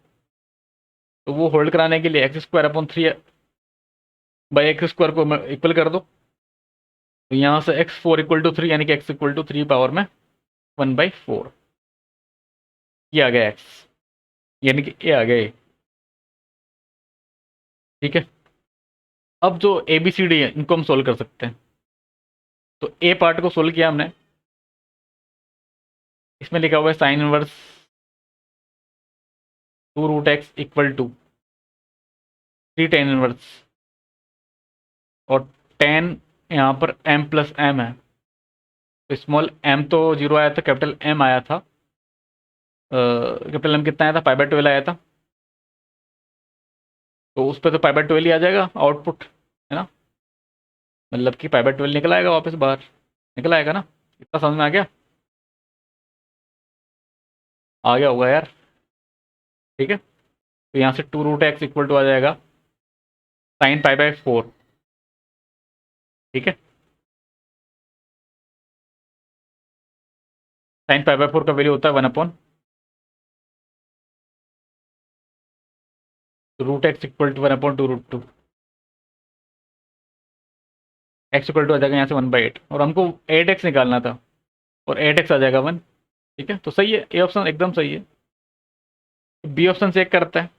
Speaker 1: तो वो होल्ड कराने के लिए x²/3/x² को इक्वल कर दो। तो यहाँ से x4 = 3, यानी कि x = 3 पावर में 1/4। ये आ गया x, यानी कि ये आ गया a। ठीक है, अब जो ए बी सी डी है इनको हम सोल्व कर सकते हैं। तो ए पार्ट को सोल्व किया हमने, इसमें लिखा हुआ है sine inverse 2√x = 3 tan inverse, और tan यहाँ पर m+m है। तो स्मॉल m तो 0 आया था, कैपिटल M आया था, कैपिटल M कितना आया था, π/12 आया था। तो उस पर तो π/12 ही आ जाएगा आउटपुट, है ना। मतलब कि π/12 निकल आएगा वापस बाहर, निकल आएगा ना। इतना समझ में आ गया, आ गया होगा यार। ठीक है, तो यहाँ से 2√x इक्वल टू आ जाएगा sin π/4। ठीक है, sin π/4 का वैल्यू होता है 1/, √x equal to 1/2√2। x equal to आ जाएगा यहाँ से 1/8, और हमको 8x निकालना था, और 8x आ जाएगा 1। ठीक है, तो सही है, ए ऑप्शन एकदम सही है। बी ऑप्शन चेक करता है,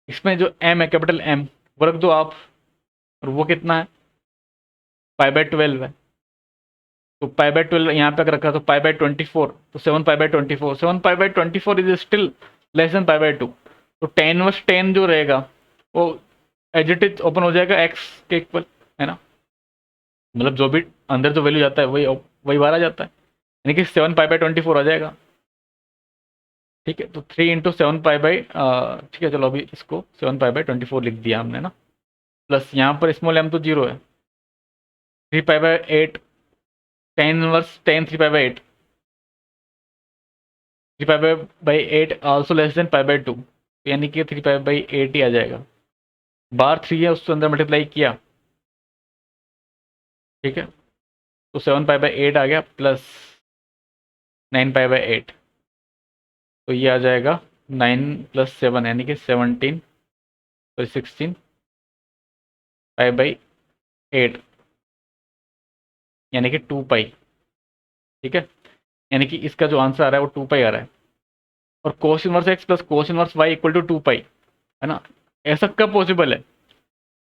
Speaker 1: इसमें जो m है, कैपिटल M, वो रख दो आप, और वो कितना है, π/12 है। तो π/12 यहाँ पे अगर रखा तो π/24, तो 7π/24, 7π/24 इज स्टिल लेस देन π/2। तो tan वर्स 10 जो रहेगा वो एज इट इज ओपन हो जाएगा x के इक्वल, है ना, मतलब जो भी अंदर जो वैल्यू जाता है वही वही बाहर आ जाता है, यानी कि 7π/24 आ जाएगा। ठीक है, तो 3 × 7π/, ठीक है, चलो अभी इसको 7π/24 लिख दिया हमने ना, प्लस यहाँ पर स्मॉल m तो 0 है, 3π/8, tan inverse tan 3π/8, 3π/8 also less than π/2, यानी कि 3π/8 ही आ जाएगा। बार 3 है, उसके अंदर मल्टीप्लाई किया, ठीक है, तो 7π/8 आ गया, प्लस 9π/8, तो ये आ जाएगा 9 + 7 यानी कि 17, तो 16π/8 यानी कि 2π। ठीक है, यानी कि इसका जो आंसर आ रहा है वो 2π आ रहा है, और cos inverse x plus cos inverse y equal to 2π, है ना। ऐसा कब पॉसिबल है,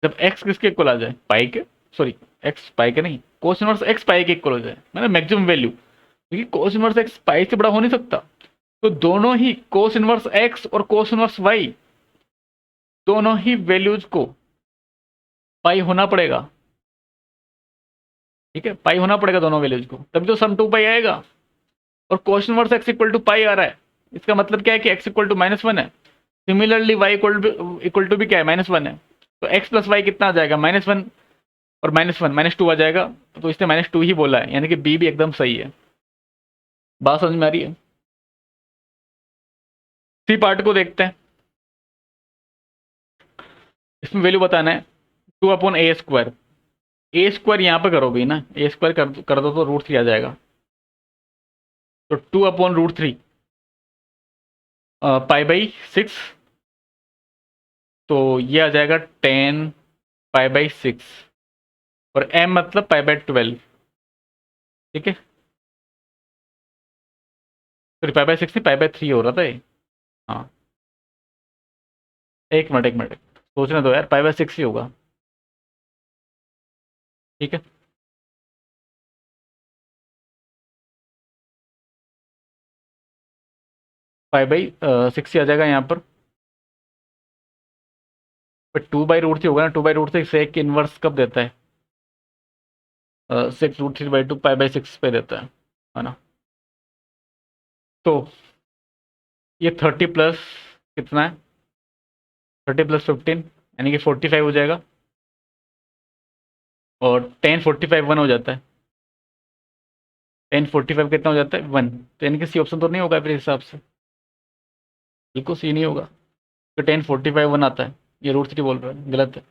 Speaker 1: जब x किसके इक्वल आ जाए, पाई के, सॉरी x पाई के नहीं, कोस इनवर्स x पाई के इक्वल हो जाए, मतलब मैक्सिमम वैल्यू, क्योंकि कोस इनवर्स x पाई से बड़ा हो नहीं सकता। तो दोनों ही कोस इनवर्स x और कोस इनवर्स y, दोनों ही वैल्यूज को पाई होना पड़ेगा। ठीक है, पाई होना पड़ेगा दोनों वैल्यूज को, तभी तो सम 2π आएगा। और cos inverse x equal to pi आ रहा है, इसका मतलब क्या है कि x इक्वल टू -1 है। सिमिलरली y इक्वल टू भी क्या है, -1 है। तो x प्लस वाई कितना आ जाएगा, -1 और -1 -2 आ जाएगा, तो इसने -2 ही बोला है, यानी कि बी भी एकदम सही है। बात समझ में आ रही है। सी पार्ट को देखते हैं, इसमें वैल्यू बताना है 2/a²। a² यहाँ पे करो भी ना, a² कर दो तो √3 आ जाएगा, तो 2/√3 π/6, तो ये आ जाएगा 10π/6, और m मतलब π/12। ठीक है, सॉरी π/6 नहीं, π/3 हो रहा था ये। हाँ, एक मिनट सोचने दो यार, π/6 ही होगा। ठीक है, π/6 ही आ जाएगा यहाँ पर, बट 2/√3 होगा ना, 2/√3 सेक इनवर्स कब देता है, 6√3/2 π/6 पे देता है ना। तो ये 30 प्लस कितना है, 30 + 15 यानी कि 45 हो जाएगा, और 10 45 1 हो जाता है, 10 45 कितना हो जाता है, 1, तो यानी कि सी ऑप्शन तो नहीं होगा मेरे हिसाब से, बिल्कुल सी नहीं होगा, तो 10 45 1 आता है, ये √3 बोल रहा है, गलत है।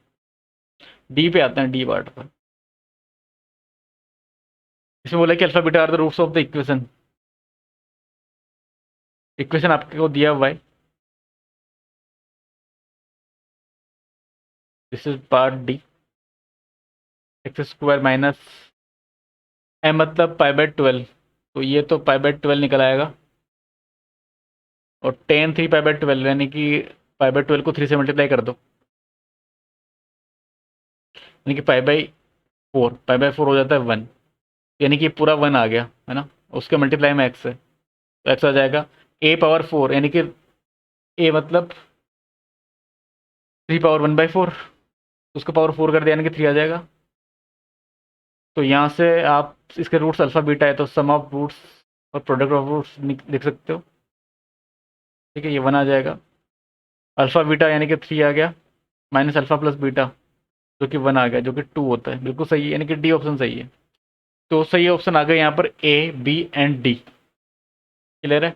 Speaker 1: डी पे आते हैं, डी पार्ट पर। इसमें बोला कि alpha beta are the roots of the equation, equation आपको दिया हुआ है, this is part D, x² minus m मतलब π/12, तो ये तो π/12 निकल आएगा, और tan 3 π/12 यानी कि π/12 को 3 से मल्टीप्लाई कर दो, यानी कि π/4 हो जाता है 1, यानी कि पूरा 1 आ गया, है ना, उसके मल्टीप्लाई में x है, तो x आ जाएगा a⁴, यानी कि a मतलब 3 ⁴ उसका पावर 4 कर दिया, यानी कि 3 आ जाएगा। तो यहाँ से आप इसके रूट्स अल्फा बीटा है, तो सम ऑफ रूट्स और प्रोडक्ट ऑफ रूट्स लिख सकते हो। ठीक है, ये 1 आ जाएगा, अल्फा बीटा यानी कि 3 आ गया, माइनस अल्फा प्लस बीटा जो कि 1 आ गया, जो कि 2 होता है, बिल्कुल सही है, यानी कि डी ऑप्शन सही है। तो सही ऑप्शन आ गया यहाँ पर A B and D। Clear है।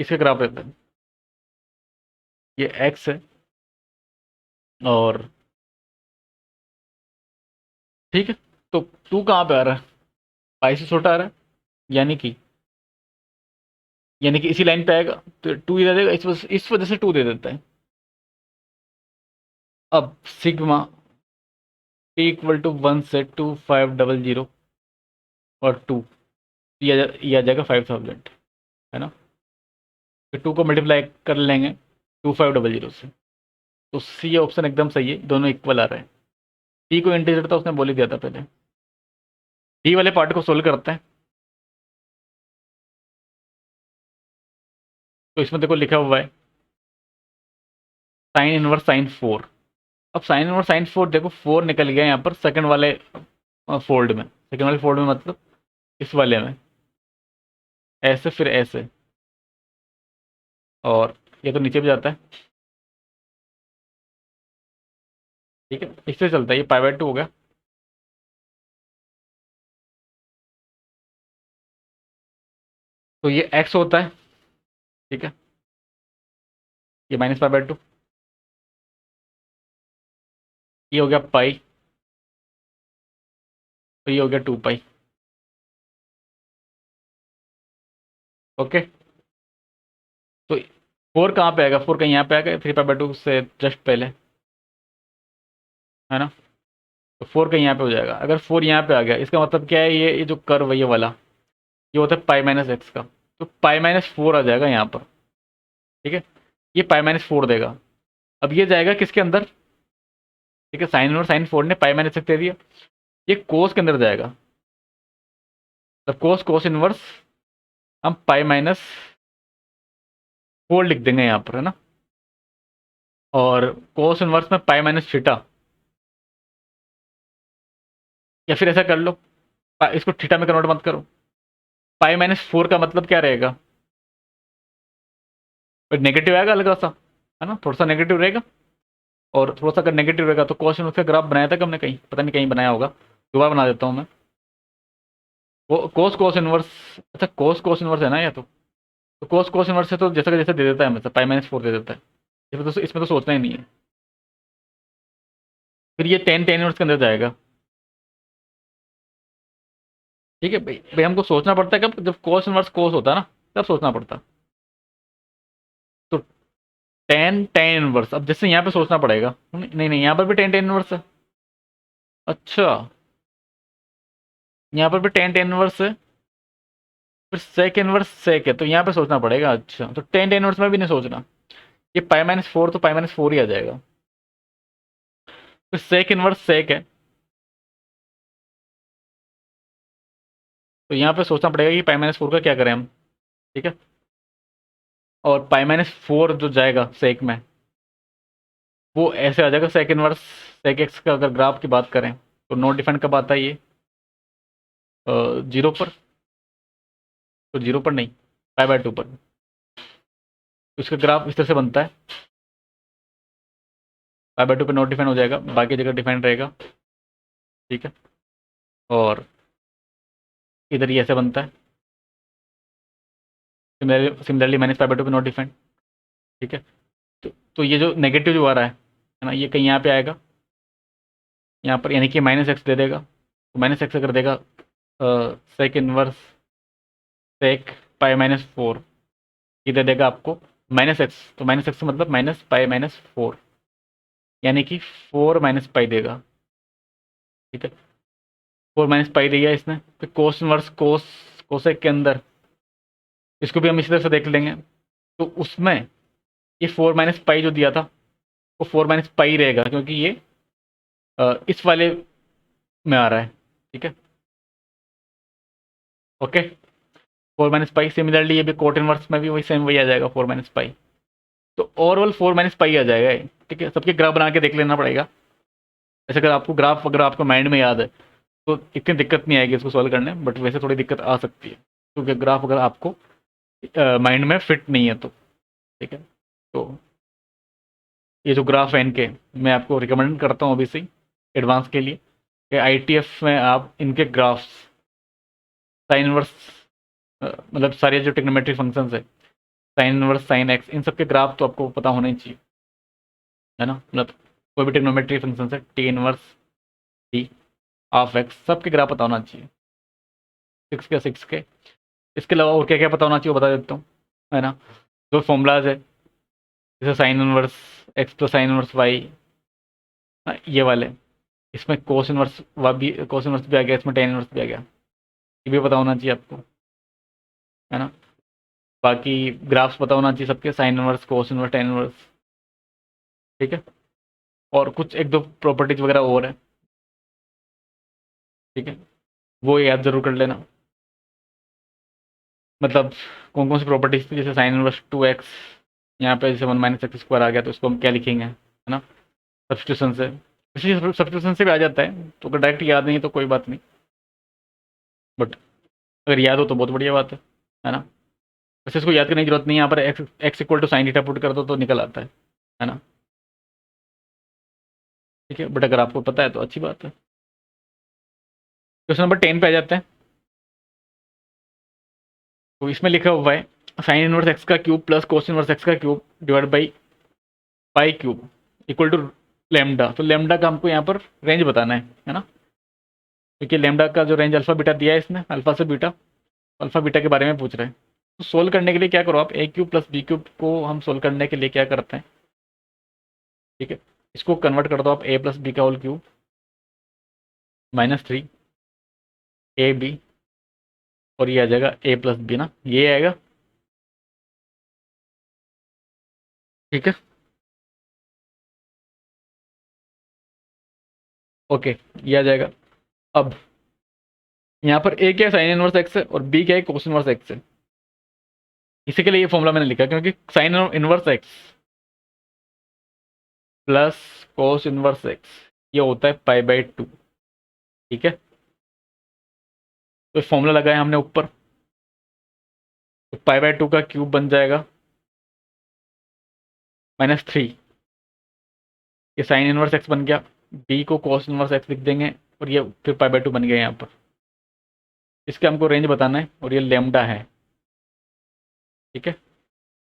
Speaker 1: इसके ग्राफ रहता है, ये एक्स है और ठीक है। तो टू कहाँ पे आ रहा है, पाई से छोटा आ रहा है, यानी कि इसी लाइन पे आएगा तो टू ही दे देगा, इस वजह से टू दे देता है। अब सिग्मा टी इक्वल टू 1 से 2500 और 2, ये आ जाएगा 5000, है ना। तो 2 को मल्टीप्लाई कर लेंगे 2500 से, तो सी ऑप्शन एकदम सही है, दोनों इक्वल आ रहे हैं। टी को इंटीजर था उसने बोल ही दिया था पहले। डी वाले पार्ट को सोल्व करते हैं। तो इसमें देखो लिखा हुआ है साइन इनवर्स साइन 4। अब साइन इनवर्स साइन 4 देखो 4 निकल गया यहाँ पर सेकंड वाले फोल्ड में, सेकंड वाले फोल्ड में मतलब इस वाले में, ऐसे फिर ऐसे, और ये तो नीचे भी जाता है, ठीक है। इससे चलता है, ये पाई/2 हो गया। तो ये एक्स होता है, ठीक है, ये -पाई/2, ये हो गया पाई, तो ये हो गया 2 पाई। ओके। तो 4 कहाँ पे आएगा, 4 कहीं यहाँ पे आएगा 3 पाई/2 से जस्ट पहले, है ना। तो 4 कहीं यहाँ पे हो जाएगा। अगर 4 यहाँ पे आ गया इसका मतलब क्या है, ये जो कर्व है ये वाला, ये होता है पाई-x का, तो पाई-4 आ जाएगा यहाँ पर, ठीक है। ये पाई-4 देगा। अब ये जाएगा किसके अंदर, ठीक है, साइन और साइन 4 ने पाई-x दे दिया, ये कोस के अंदर जाएगा, तो कोस कोस इनवर्स हम पाई-4 लिख देंगे यहाँ पर, है ना। और कोस इनवर्स में पाई-थीटा, या फिर ऐसा कर लो, इसको थीटा में कन्वर्ट मत करो। पाई-4 का मतलब क्या रहेगा, नेगेटिव आएगा हल्का सा, है ना, थोड़ा सा नेगेटिव रहेगा। और थोड़ा सा अगर नेगेटिव रहेगा तो कोस इनवर्स का ग्राफ बनाया था कि हमने कहीं, पता नहीं कहीं बनाया होगा, दोबारा बना देता हूँ मैं। वो कोस कोस इनवर्स, अच्छा कोस कोस इनवर्स है ना, या तो कोस कोस इनवर्स है, तो जैसा का जैसा दे देता है हमेशा, पाई-4 दे देता है। इसमें तो सोचना ही नहीं है। फिर ये टेन इनवर्स के अंदर जाएगा, ठीक है भाई। भाई हमको सोचना पड़ता है कब, जब कोस इनवर्स कोस होता है ना, तब सोचना पड़ता है। तो टेन इनवर्स, अब जैसे यहाँ पे सोचना पड़ेगा, नहीं नहीं यहाँ पर भी टेन इनवर्स है। अच्छा, यहाँ पर भी टेन इनवर्स है, फिर सेक इनवर्स सेक है, तो यहाँ पे सोचना पड़ेगा। अच्छा, तो टेन इनवर्स में भी नहीं सोचना, ये पाई-4 तो पाई-4 ही आ जाएगा। फिर सेक इनवर्स सेक है, तो यहाँ पे सोचना पड़ेगा कि पाई-4 का क्या करें हम, ठीक है। और पाई-4 जो जाएगा सेक में, वो ऐसे आ जाएगा सेक इनवर्स सेक एक्स का। अगर ग्राफ की बात करें तो नॉट डिफाइंड कब आता है ये, 0 पर, तो 0 पर नहीं, पाई/2 पर। तो इसका ग्राफ इस तरह से बनता है, पाई/2 पे नॉट डिफाइंड हो जाएगा, बाकी जगह डिफाइंड रहेगा, ठीक है। और इधर ये ऐसे बनता है, सिमिलरली -पाई/2 पे नॉट डिफाइंड, ठीक है। तो ये जो नेगेटिव जो आ रहा है ना, ये कहीं यहाँ पे आएगा, यहाँ पर, यानी कि -x दे देगा। तो -x अगर देगा सेक इनवर्स सेक पाई-4, ये दे देगा आपको -x, तो -x मतलब -पाई-4, यानी कि 4 - पाई देगा, ठीक है। 4 - पाई दिया इसने। फिर कोस इनवर्स कोसेक के अंदर, इसको भी हम इसी तरह से देख लेंगे। तो उसमें ये 4 - पाई जो दिया था, वो 4 - पाई रहेगा, क्योंकि ये इस वाले में आ रहा है, ठीक है। ओके, 4 - पाई। सिमिलरली ये भी कोट इनवर्स में भी वही सेम वही आ जाएगा, 4 - पाई। तो ओवरऑल 4 - पाई आ जाएगा, ठीक है। सबके ग्राफ बना के देख लेना पड़ेगा। ऐसे अगर आपको ग्राफ, अगर आपको माइंड में याद है तो इतनी दिक्कत नहीं आएगी इसको सॉल्व करने में, बट वैसे थोड़ी दिक्कत आ सकती है, क्योंकि ग्राफ अगर आपको माइंड में फिट नहीं है तो, ठीक है। तो ये जो ग्राफ है इनके, मैं आपको रिकमेंड करता हूँ अभी से एडवांस के लिए कि ITF में आप इनके ग्राफ्स, साइन इनवर्स, मतलब सारे जो ट्रिग्नोमेट्रिक फंक्शंस है साइन इनवर्स साइन एक्स, इन सब के ग्राफ तो आपको पता होना ही चाहिए, है ना। मतलब कोई भी ट्रिग्नोमेट्री फंक्शन है, T inverse T of x, सबके ग्राफ पता होना चाहिए, 6 के। इसके अलावा और क्या क्या पता होना चाहिए वो बता देता हूँ, है ना। जो फॉर्मूलाज है, जैसे sine inverse x plus sine inverse y, ये वाले, इसमें कोस इनवर्स भी, कोस इनवर्स भी आ गया, इसमें टेन इनवर्स भी आ गया, ये भी पता होना चाहिए आपको, है ना। बाकी ग्राफ्स पता होना चाहिए सबके, sine inverse cos inverse tan inverse, ठीक है। और कुछ एक दो प्रॉपर्टीज वगैरह और है, ठीक है, वो याद जरूर कर लेना। मतलब कौन कौन सी प्रॉपर्टीज थी, जैसे साइन इनवर्स 2x, यहाँ पे जैसे 1 - x² आ गया, तो इसको हम क्या लिखेंगे, है ना, सब्स्टिट्यूशन से। इसी सब्स्टिट्यूशन से भी आ जाता है, तो अगर डायरेक्ट याद नहीं है तो कोई बात नहीं, बट अगर याद हो तो बहुत बढ़िया बात है ना। वैसे इसको याद करने की जरूरत नहीं है, यहाँ पर x equal to sine theta put कर दो तो निकल आता है ना, ठीक है। बट अगर आपको पता है तो अच्छी बात है। क्वेश्चन नंबर 10 पे आ जाते हैं। तो इसमें लिखा हुआ है साइन इनवर्स एक्स का cube plus cos inverse x का cube divide by pi cube equal to lambda. तो लेमडा का हमको यहाँ पर रेंज बताना है ना, क्योंकि लेमडा का जो रेंज अल्फा बीटा दिया है इसने, अल्फा से बीटा, अल्फा बीटा के बारे में पूछ रहे हैं। तो सोल्व करने के लिए क्या करो आप, ए क्यूब प्लस बी क्यूब को हम सोल्व करने के लिए क्या करते हैं, ठीक है, इसको कन्वर्ट कर दो आप, ए प्लस बी का होल क्यूब -3 ए बी, और ये आ जाएगा ए प्लस बी ना, ये आएगा, ठीक है। ओके, ये आ जाएगा। अब यहाँ पर ए क्या है, साइन इनवर्स एक्स है, और बी क्या है, कोस इनवर्स एक्स है। इसी के लिए ये फॉर्मूला मैंने लिखा, क्योंकि sign inverse x plus cos inverse x ये होता है π/2, ठीक है। तो फॉर्मूला लगाया हमने ऊपर, तो π/2 का क्यूब बन जाएगा -3, ये साइन इनवर्स एक्स बन गया, बी को कोस इनवर्स एक्स लिख देंगे, और ये फिर π/2 बन गया यहाँ पर। इसके हमको रेंज बताना है, और ये लेमडा है, ठीक है,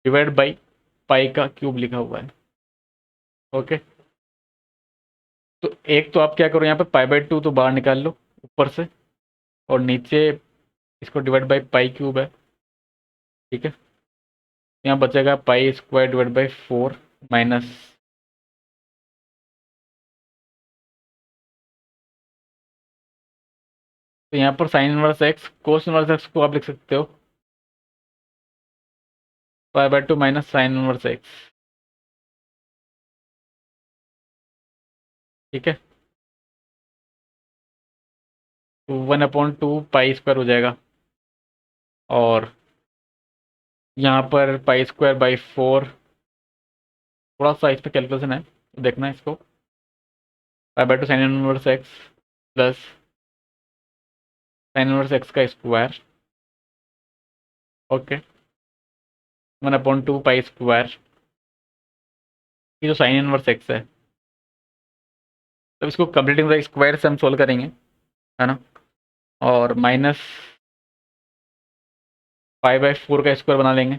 Speaker 1: डिवाइड बाई पाई का क्यूब लिखा हुआ है, ओके। तो एक तो आप क्या करो, यहाँ पर π/2 तो बाहर निकाल लो ऊपर से, और नीचे इसको डिवाइड बाई पाई क्यूब है, ठीक है। यहाँ बचेगा π² डिवाइड बाई 4 माइनस, तो यहाँ पर साइन इनवर्स एक्स कोस इनवर्स एक्स को आप लिख सकते हो π/2 माइनस साइन इनवर्स एक्स, ठीक है। तो 1/2 पाई² हो जाएगा, और यहाँ पर π²/4, थोड़ा सा इस पर कैलकुलेशन है तो देखना है इसको, π/2 sine inverse x plus sine inverse x का स्क्वायर, ओके, 1/2 पाई², ये जो साइन इनवर्स एक्स है, तो इसको कंप्लीटिंग द स्क्वायर से हम सोल्व करेंगे, है ना। और माइनस π/4 का स्क्वायर बना लेंगे,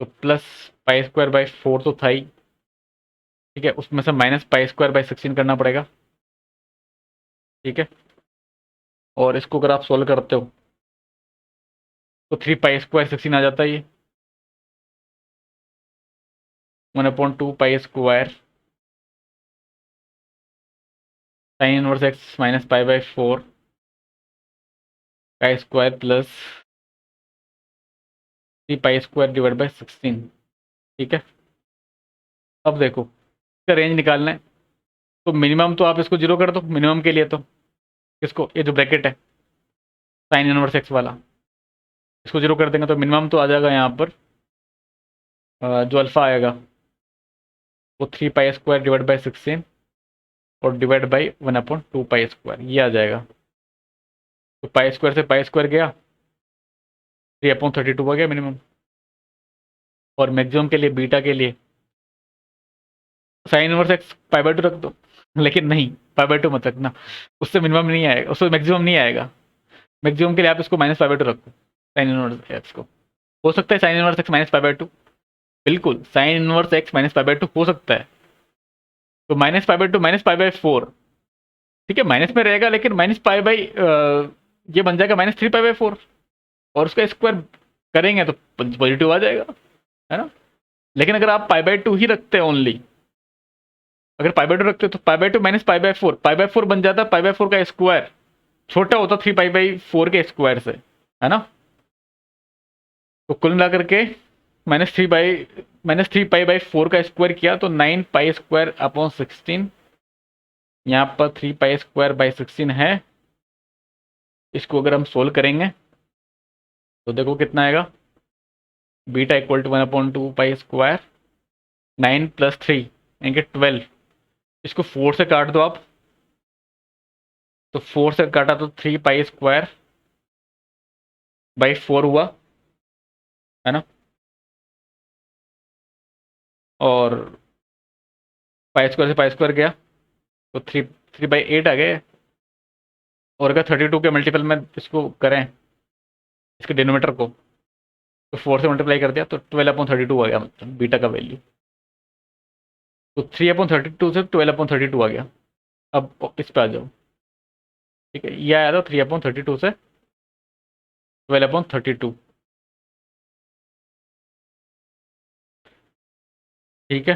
Speaker 1: तो प्लस π²/4 तो था ही, ठीक है, उसमें से माइनस π²/16 करना पड़ेगा, ठीक है। और इसको अगर आप सोल्व करते हो तो 3π²16 आ जाता है, ये 1/2 पाई² साइन इनवर्स एक्स माइनस π/4 का स्क्वायर प्लस 3π² डिवाइड बाई 16, ठीक है। अब देखो इसका रेंज निकालना है, तो मिनिमम तो आप इसको जीरो कर दो मिनिमम के लिए, तो इसको, ये जो ब्रैकेट है साइन इनवर्स एक्स वाला, इसको जीरो कर देंगे तो मिनिमम तो आ जाएगा यहाँ पर, जो अल्फा आएगा वो 3π² डिवाइड बाई 16 और डिवाइड बाई 1/2 पाई², ये आ जाएगा। तो π² से π² गया, 3/32 हो गया मिनिमम। और मैक्सिमम के लिए, बीटा के लिए, साइन इनवर्स एक्स π/2 रख दो, लेकिन नहीं, π/2 मत रखना, उससे मिनिमम नहीं आएगा, उससे मैक्सिमम नहीं आएगा। मैक्सिमम के लिए आप इसको -π/2 रखो, साइन इनवर्स एक्स को, हो सकता है sine inverse x minus pi by two, बिल्कुल sine inverse x minus pi by two हो सकता है। तो minus pi by two minus pi by four, ठीक है माइनस में रहेगा, लेकिन माइनस पाई बाई ये बन जाएगा minus three pi by four, और उसका स्क्वायर करेंगे तो पॉजिटिव आ जाएगा, है ना। लेकिन अगर आप पाई बाई टू ही रखते हैं ओनली, अगर पाई बाई टू रखते तो पाई by two minus pi by four बन जाता, पाई बाई फोर का स्क्वायर छोटा होता थ्री पाई बाई फोर के स्क्वायर से, है ना। तो कुल मिलाकर के minus three pi by four का स्क्वायर किया तो 9 पाई स्क्वायर अपॉन 16, यहाँ पर 3 पाई स्क्वायर बाई 16 है। इसको अगर हम सोल्व करेंगे तो देखो कितना आएगा, beta equal to 1/2 pi square, 9 + 3 यानी कि 12। इसको 4 से काट दो आप, तो 4 से काटा तो 3 पाई स्क्वायर बाई 4 हुआ, है ना। और पाई स्क्वायर से पाई स्क्वायर गया तो 3/8 आ गए। और अगर 32 के मल्टीपल में इसको करें, इसके डिनोमीटर को, तो 4 से मल्टीप्लाई कर दिया तो 12/32 आ गया, मतलब बीटा का वैल्यू। तो 3/32 से 12/32 आ गया। अब इस पे आ जाओ, ठीक है, ये आया था 3/32 से 12/32, ठीक है।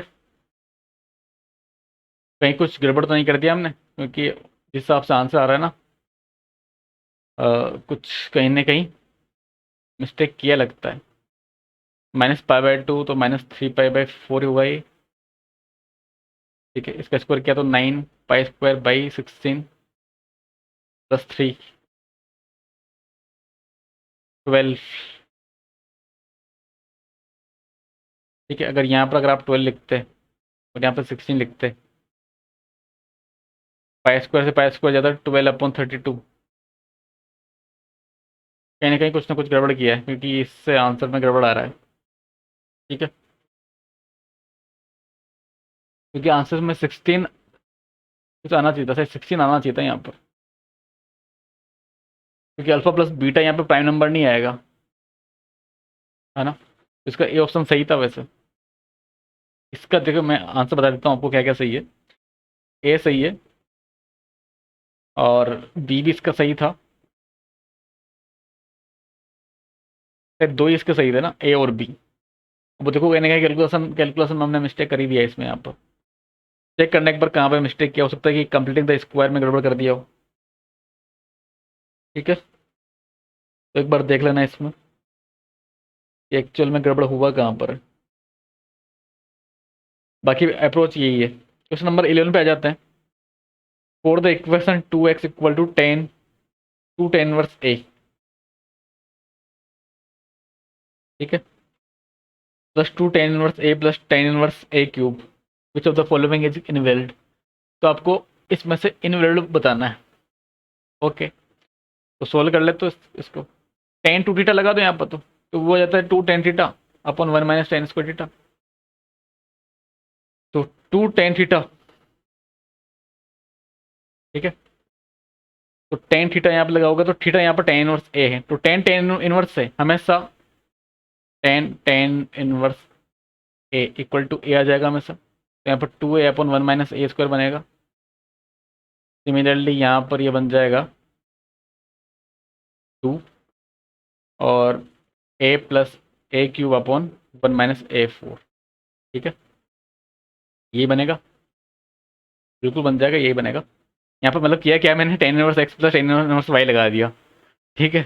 Speaker 1: कहीं कुछ गड़बड़ तो नहीं कर दिया हमने, क्योंकि जिस हिसाब से आंसर आ रहा है ना, कुछ कहीं ना कहीं मिस्टेक किया लगता है। माइनस पाई बाई टू तो -3 पाई/4 हुआ ही, ठीक है। इसका स्क्वायर किया तो 9 पाई स्क्वायर बाई 16 प्लस 3 12, ठीक है। अगर यहाँ पर अगर आप 12 लिखते और यहाँ पर 16 लिखते, पाई स्क्वायर से पाई स्क्वायर ज़्यादा 12/32, कहीं ना कहीं कुछ ना कुछ गड़बड़ किया है, क्योंकि इससे आंसर में गड़बड़ आ रहा है, ठीक है। क्योंकि आंसर में 16 कुछ आना चाहिए था, शायद 16 आना चाहिए था यहाँ पर, क्योंकि अल्फा प्लस बीटा यहाँ पे प्राइम नंबर नहीं आएगा, है ना। इसका ए ऑप्शन सही था वैसे। इसका देखो मैं आंसर बता देता हूँ आपको क्या क्या सही है। ए सही है, और बी भी इसका सही था, शायद दो ही इसके सही थे ना, ए और बी। अब देखो कहने का कैलकुलेशन कैलकुलेशन में हमने मिस्टेक कर ही दिया इसमें, यहाँ पर चेक करने के पर कहाँ पे मिस्टेक किया, हो सकता है कि कंप्लीटिंग द स्क्वायर में गड़बड़ कर दिया हो, ठीक है। तो एक बार देख लेना इसमें कि एक्चुअल में गड़बड़ हुआ कहाँ पर है। बाकी अप्रोच यही है। क्वेश्चन नंबर 11 पे आ जाते हैं। For the equation 2x equal to 10 2 tan inverse a, ठीक है, plus 2 tan inverse a plus tan inverse a cube, which of the following is invalid. तो आपको इसमें से इनवैलिड बताना है, ओके। तो सोल्व कर ले तो इसको tan 2 थीटा लगा दो यहाँ पर, तो वो हो जाता है 2 tan theta upon 1 minus tan square theta. तो 2 tan थीटा, ठीक है। तो tan थीटा यहाँ पे लगाओगे तो थीटा यहाँ पर tan इनवर्स a है, तो tan इनवर्स से हमेशा tan inverse a equal to a आ जाएगा हमेशा। तो यहाँ पर 2a/1 - a² बनेगा। सिमिलरली यहाँ पर ये बन जाएगा 2 और a प्लस a³ /1 - a4, ठीक है, ये बनेगा, बिल्कुल बन जाएगा, यही बनेगा। यहाँ पर मतलब किया क्या मैंने, tan inverse x plus tan inverse y लगा दिया, ठीक है।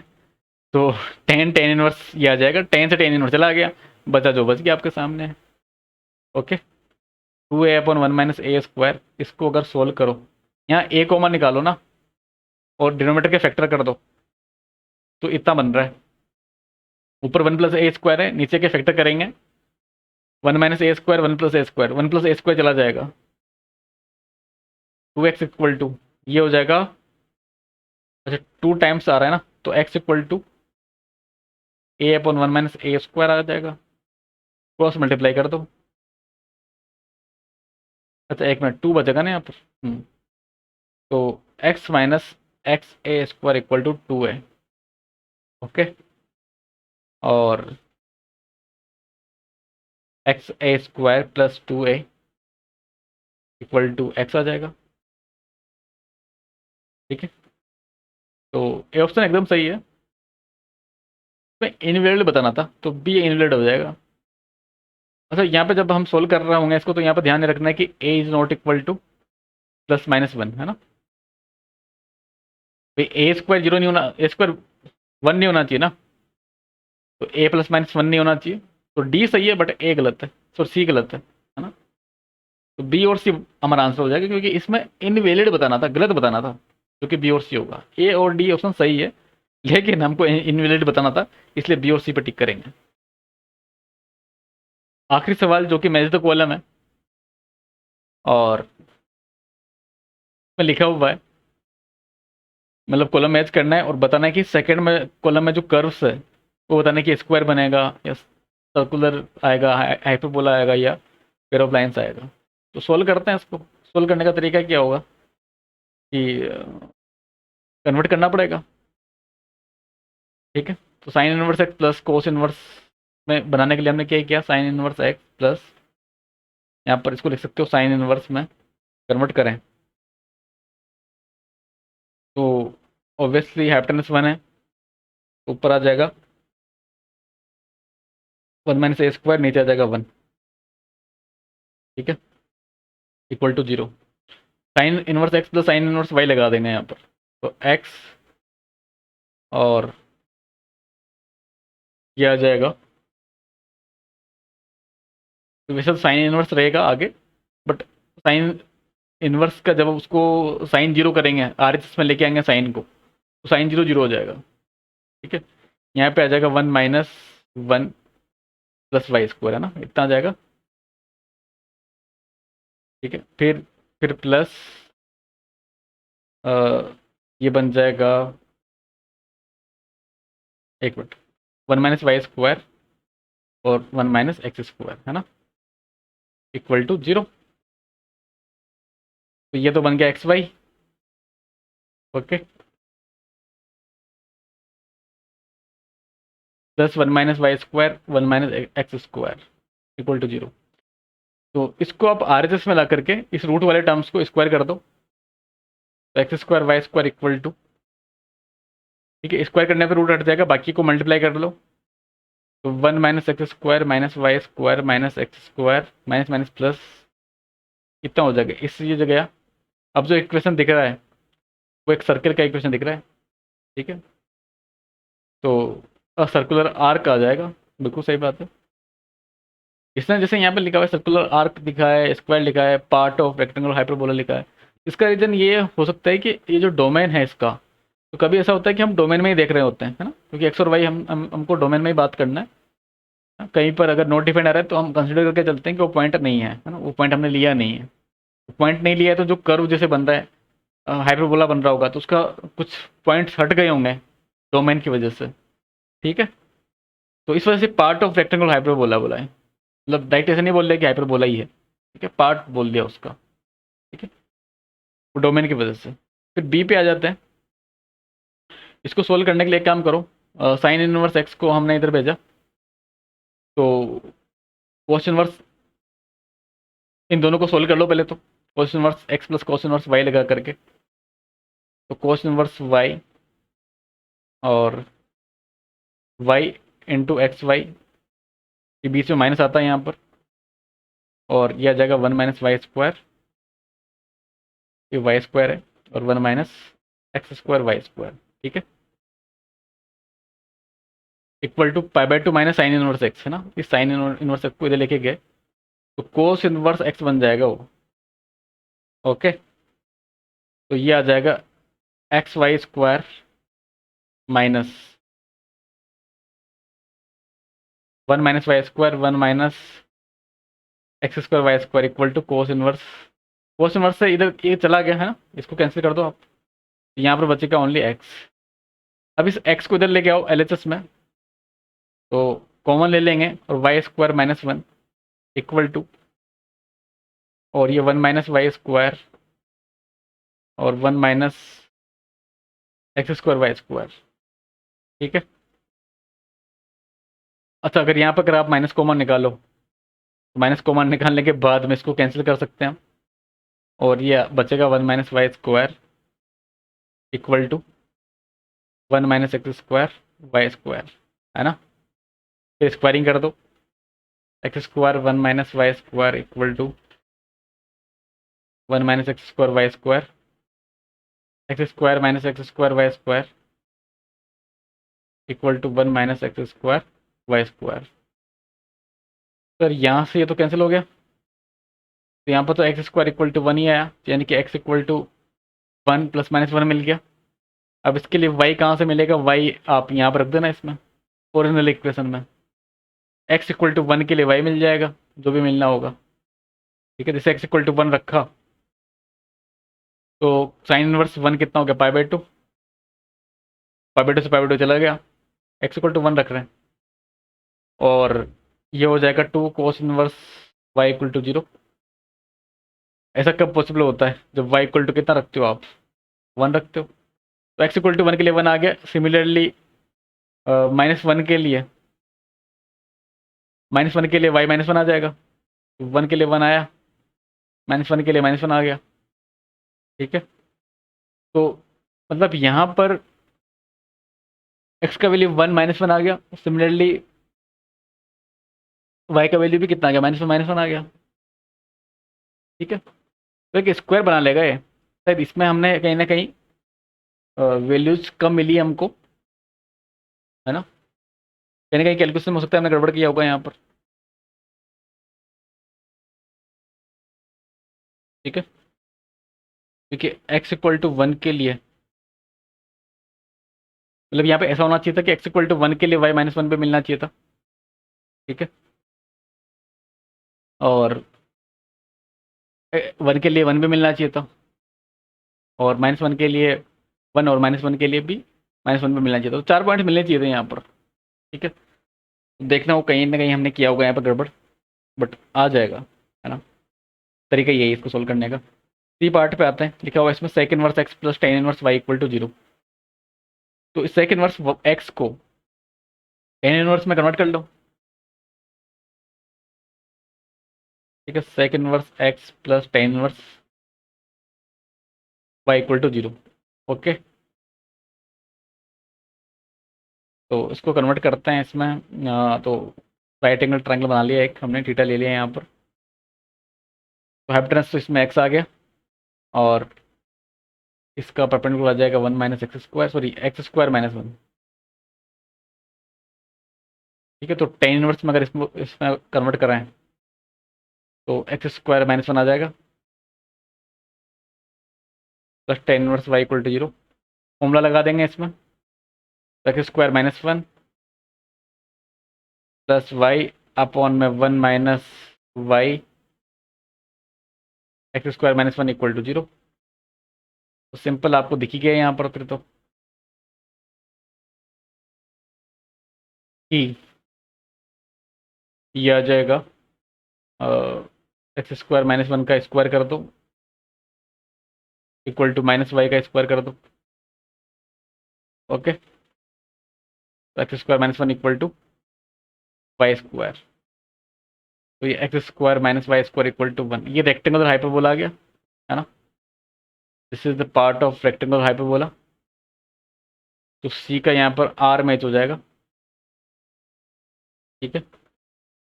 Speaker 1: तो tan इनवर्स ये आ जाएगा, tan से tan इनवर्स चला गया, बचा जो बच गया आपके सामने है, ओके। 2a/1 - a², इसको अगर सोल्व करो, यहाँ a कॉमन निकालो ना और डिनोमीटर के फैक्टर कर दो, तो इतना बन रहा है। ऊपर 1 + a² है, नीचे के फैक्टर करेंगे 1 - a², 1 + a², 1 + a² चला जाएगा, 2x इक्वल टू ये हो जाएगा। अच्छा 2 टाइम्स आ रहा है ना, तो x equal to a/1 - a² आ जाएगा, क्रॉस मल्टीप्लाई कर दो। अच्छा एक मिनट, 2 बचेगा ना यहाँ पर, तो x minus x a² equal to 2 है, ओके। और x a square plus 2a equal to x आ जाएगा। ठीक है, तो ए ऑप्शन एकदम सही है। मैं इनवैलिड बताना था तो बी इनवैलिड हो जाएगा। अच्छा, यहाँ पे जब हम सोल्व कर रहे होंगे इसको तो यहाँ पे ध्यान रखना है कि a is not equal to plus minus one, है ना भाई। ए स्क्वायर जीरो नहीं होना, ए स्क्वायर वन नहीं होना चाहिए ना, तो ए प्लस माइनस वन नहीं होना चाहिए। तो डी सही है बट ए गलत है, तो सी गलत है ना। तो बी और सी हमारा आंसर हो जाएगा, क्योंकि इसमें इनवैलिड बताना था, गलत बताना था, क्योंकि बी और सी होगा। ए और डी ऑप्शन सही है लेकिन हमको इनवैलिड बताना था, इसलिए बी और सी पर टिक करेंगे। आखिरी सवाल जो कि मैच द कॉलम है, और में लिखा हुआ है, मतलब कॉलम मैच करना है और बताना है कि सेकंड में कॉलम में जो कर्व्स है वो बताना है कि स्क्वायर बनेगा या सर्कुलर आएगा, हाइपरबोला आएगा या पेयर ऑफ लाइन्स आएगा। तो सोल्व करते हैं इसको। सोल्व करने का तरीका क्या होगा कि कन्वर्ट करना पड़ेगा। ठीक है, तो sign inverse x plus cos inverse में बनाने के लिए हमने क्या किया, साइन इनवर्स एक्स प्लस, यहाँ पर इसको लिख सकते हो साइन इनवर्स में कन्वर्ट करें तो ऑब्वियसली हाइपोटेनस वन है, ऊपर आ जाएगा वन माइनस ए स्क्वायर, नीचे आ जाएगा वन। ठीक है, equal to zero. Sine inverse x plus sine inverse y लगा देंगे यहाँ पर, तो एक्स और ये आ जाएगा। तो वैसे तो साइन इनवर्स रहेगा आगे, बट साइन इनवर्स का जब उसको साइन जीरो करेंगे, आर एच एस में लेके आएंगे साइन को, तो साइन जीरो जीरो हो जाएगा। ठीक है, यहाँ पे आ जाएगा one minus one plus y square, है ना, इतना आ जाएगा। ठीक है, फिर प्लस ये बन जाएगा, एक मिनट, वन माइनस वाई स्क्वायर और वन माइनस एक्स स्क्वायर, है ना, इक्वल टू जीरो। तो ये तो बन गया x y. Okay, plus one minus y square one minus x square equal to zero. तो इसको आप आर एच एस में ला करके इस रूट वाले टर्म्स को स्क्वायर कर दो, तो x square y square equal to, ठीक है, स्क्वायर करने पर रूट हट जाएगा, बाकी को मल्टीप्लाई कर लो, तो one minus x square minus y square minus x square minus minus plus, कितना हो जाएगा इस ये जगह। अब जो इक्वेशन दिख रहा है वो एक सर्कल का इक्वेशन दिख रहा है। ठीक है, तो सर्कुलर आर्क आ जाएगा, बिल्कुल सही बात है। इसने जैसे यहाँ पे लिखा हुआ है सर्कुलर आर्क लिखा है, स्क्वायर लिखा है, पार्ट ऑफ रेक्टेंगुलर हाइपरबोला लिखा है। इसका रीजन ये हो सकता है कि ये जो डोमेन है इसका, तो कभी ऐसा होता है कि हम डोमेन में ही देख रहे होते हैं, है ना, क्योंकि एक्स और वाई हमको डोमेन में ही बात करना है। कहीं पर अगर नोट डिफाइंड आ रहा है तो हम कंसिडर करके चलते हैं कि वो पॉइंट नहीं है ना, वो पॉइंट हमने लिया नहीं है। पॉइंट नहीं लिया है तो जो कर्व जैसे बन रहा है, हाइपरबोला बन रहा होगा, तो उसका कुछ पॉइंट्स हट गए होंगे डोमेन की वजह से। ठीक है, तो इस वजह से पार्ट ऑफ रेक्टेंगुलर हाइपरबोला बोला है, मतलब डायरेक्ट ऐसे नहीं बोल रहे कि हाइपरबोला ही है। ठीक है, पार्ट बोल दिया उसका। ठीक है, वो डोमेन की वजह से। फिर बी पे आ जाते हैं। इसको सोल्व करने के लिए एक काम करो, साइन इनवर्स एक्स को हमने इधर भेजा, तो कोस इनवर्स इन दोनों को सोल्व कर लो पहले। तो cos inverse x plus cos inverse y लगा करके, तो कोस इनवर्स वाई और वाई इंटू एक्स वाई, ये बीच में माइनस आता है यहाँ पर, और यह आ जाएगा वन माइनस वाई स्क्वायर, ये वाई स्क्वायर है, और one minus x square y square. ठीक है, equal to pi by two minus sine inverse x, है ना, इस साइन इनवर्स एक्स को इधर लेके गए तो कोस इनवर्स एक्स बन जाएगा वो। ओके, तो ये आ जाएगा x y square minus one minus y square one minus x square y square equal to cos inverse से इधर ये चला गया है ना, इसको कैंसिल कर दो आप, यहाँ पर बचेगा ओनली एक्स। अब इस एक्स को इधर लेके आओ एलएचएस में, तो कॉमन ले लेंगे और y square minus one equal to, और ये वन माइनस वाई स्क्वायर और one minus x square y square. ठीक है, अच्छा अगर यहाँ पर अगर आप माइनस कॉमन निकालो माइनस कॉमन निकालने के बाद में इसको कैंसिल कर सकते हैं हम, और ये बचेगा 1 minus y square equal to 1 minus x square y square, है ना। फिर स्क्वायरिंग कर दो, x square 1 minus y square equal to 1 minus x square y square, x square minus x square y square equal to 1 minus x square y square. Sir यहाँ से ये तो कैंसिल हो गया, तो यहाँ पर तो एक्स स्क्वायर इक्वल टू 1 ही आया, यानी कि x equal to 1 plus minus 1 मिल गया। अब इसके लिए वाई कहाँ से मिलेगा, वाई आप यहाँ पर रख देना इसमें ओरिजिनल इक्वेशन में। एक्स इक्वल टू 1 के लिए वाई मिल जाएगा, जो भी मिलना होगा, ठीक है। जैसे एक्स इक्वल टू 1 रखा तो साइन इनवर्स 1 कितना हो गया, पाई by to, pi by to से पाई बाई टू चला गया, एक्स इक्वल टू 1 रख रहे हैं, और ये हो जाएगा 2 cos inverse y equal to 0। ऐसा कब पॉसिबल होता है, जब वाई इक्वल टू कितना रखते हो आप, 1 रखते हो। तो एक्स इक्वल टू 1 के लिए 1 आ गया। सिमिलरली -1 के लिए, -1 के लिए वाई -1 आ जाएगा, 1 के लिए 1 आया, -1 के लिए -1 आ गया, ठीक है। तो मतलब यहाँ पर एक्स का वैल्यू 1 -1 आ गया, सिमिलरली वाई का वैल्यू भी कितना आ गया, -1 आ गया, ठीक है। तो एक स्क्वायर बना लेगा ये, शायद इसमें हमने कहीं ना कहीं वैल्यूज कम मिली हमको, है ना। कहीं ना कहीं कैलकुलेशन हो सकता है हमने गड़बड़ किया होगा यहाँ पर, ठीक है। क्योंकि एक्स इक्वल टू 1 के लिए, मतलब यहाँ पे ऐसा होना चाहिए था कि एक्स इक्वल टू 1 के लिए वाई -1 पे मिलना चाहिए था, ठीक है। और 1 के लिए 1 भी मिलना चाहिए था, और -1 के लिए 1, और -1 के लिए भी -1 पे मिलना चाहिए था। तो 4 पॉइंट मिलने चाहिए थे यहाँ पर, ठीक है। देखना वो कहीं ना कहीं हमने किया होगा यहाँ पर गड़बड़, बट आ जाएगा, है ना। तरीका यही है इसको सोल्व करने का। सी पार्ट पे आते हैं, लिखा हुआ है इसमें sec inverse x plus tan inverse y equal to 0। तो इस सेक इनवर्स एक्स को टेन इनवर्स में कन्वर्ट कर लो, ठीक है। Sec inverse x plus tan inverse y equal to 0, okay. तो इसको कन्वर्ट करते हैं इसमें, तो राइट एंगल ट्रायंगल बना लिया एक हमने, थीटा ले लिया यहाँ पर। तो हाइपोटेनस तो इसमें एक्स आ गया, और इसका परपेंडिकुलर आ जाएगा 1 minus x square, sorry x square -1, ठीक है। तो टेन इनवर्स में अगर इसमें कन्वर्ट कराएं तो एक्स स्क्वायर -1 आ जाएगा, plus tan inverse y equal to 0। Formula लगा देंगे इसमें, x square -1 plus y upon में 1 minus y x square -1 equal to 0। तो सिंपल आपको दिख ही गया यहाँ पर फिर तो, कि ये आ जाएगा एक्स स्क्वायर -1 का स्क्वायर कर दो इक्वल टू -वाई का स्क्वायर कर दो, ओके। तो x square -1 equal to y square, तो ये x square -y square equal to 1, ये रेक्टेंगुलर हाइपरबोला आ गया, है ना। This is the part of rectangular hyperbola. तो सी का यहाँ पर आर मैच हो जाएगा, ठीक है।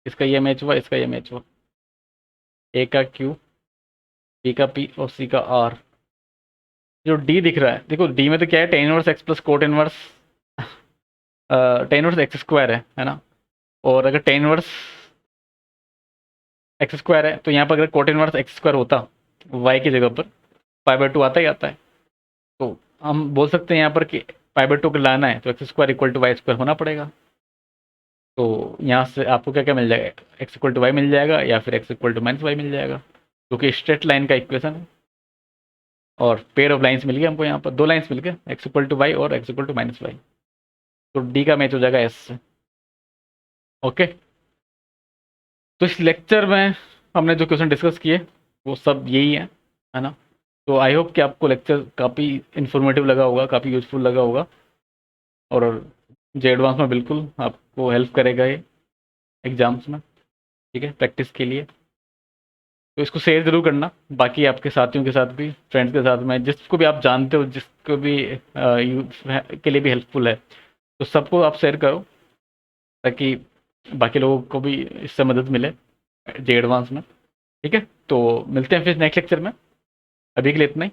Speaker 1: इसका ये मैच हुआ, इसका ये मैच हुआ, ए का क्यू, बी का पी, और सी का आर। जो डी दिख रहा है, देखो डी में तो क्या है, ten inverse x plus cot inverse tan inverse x square है ना। और अगर टेन इनवर्स एक्स स्क्वायर है, तो यहाँ पर अगर कोट इनवर्स एक्स स्क्वायर होता वाई की जगह पर, पाई बाई टू आता ही आता है। तो हम बोल सकते हैं यहाँ पर कि पाई बाई टू को लाना है तो x square equal to y square होना पड़ेगा। तो यहाँ से आपको क्या क्या मिल जाएगा, एक्स इक्वल टू वाई मिल जाएगा, या फिर एक्स इक्वल टू -वाई मिल जाएगा, क्योंकि स्ट्रेट लाइन का इक्वेशन है। और पेयर ऑफ लाइंस मिल गए हमको, यहाँ पर 2 लाइंस मिल गए, एक्स इक्वल टू वाई और एक्स इक्वल टू -वाई। तो डी का मैच हो जाएगा एस से, ओके। तो इस लेक्चर में हमने जो क्वेश्चन डिस्कस किए वो सब यही है ना। तो आई होप कि आपको लेक्चर काफ़ी इन्फॉर्मेटिव लगा होगा, काफ़ी यूजफुल लगा होगा, और जे एडवांस में बिल्कुल आपको हेल्प करेगा ये एग्ज़ाम्स में। ठीक है, प्रैक्टिस के लिए। तो इसको शेयर ज़रूर करना बाकी आपके साथियों के साथ भी, फ्रेंड्स के साथ में, जिसको भी आप जानते हो, जिसको भी यूज़ के लिए भी हेल्पफुल है, तो सबको आप शेयर करो ताकि बाकी लोगों को भी इससे मदद मिले जे एडवांस में। ठीक है, तो मिलते हैं फिर नेक्स्ट लेक्चर में। अभी के लिए इतना ही।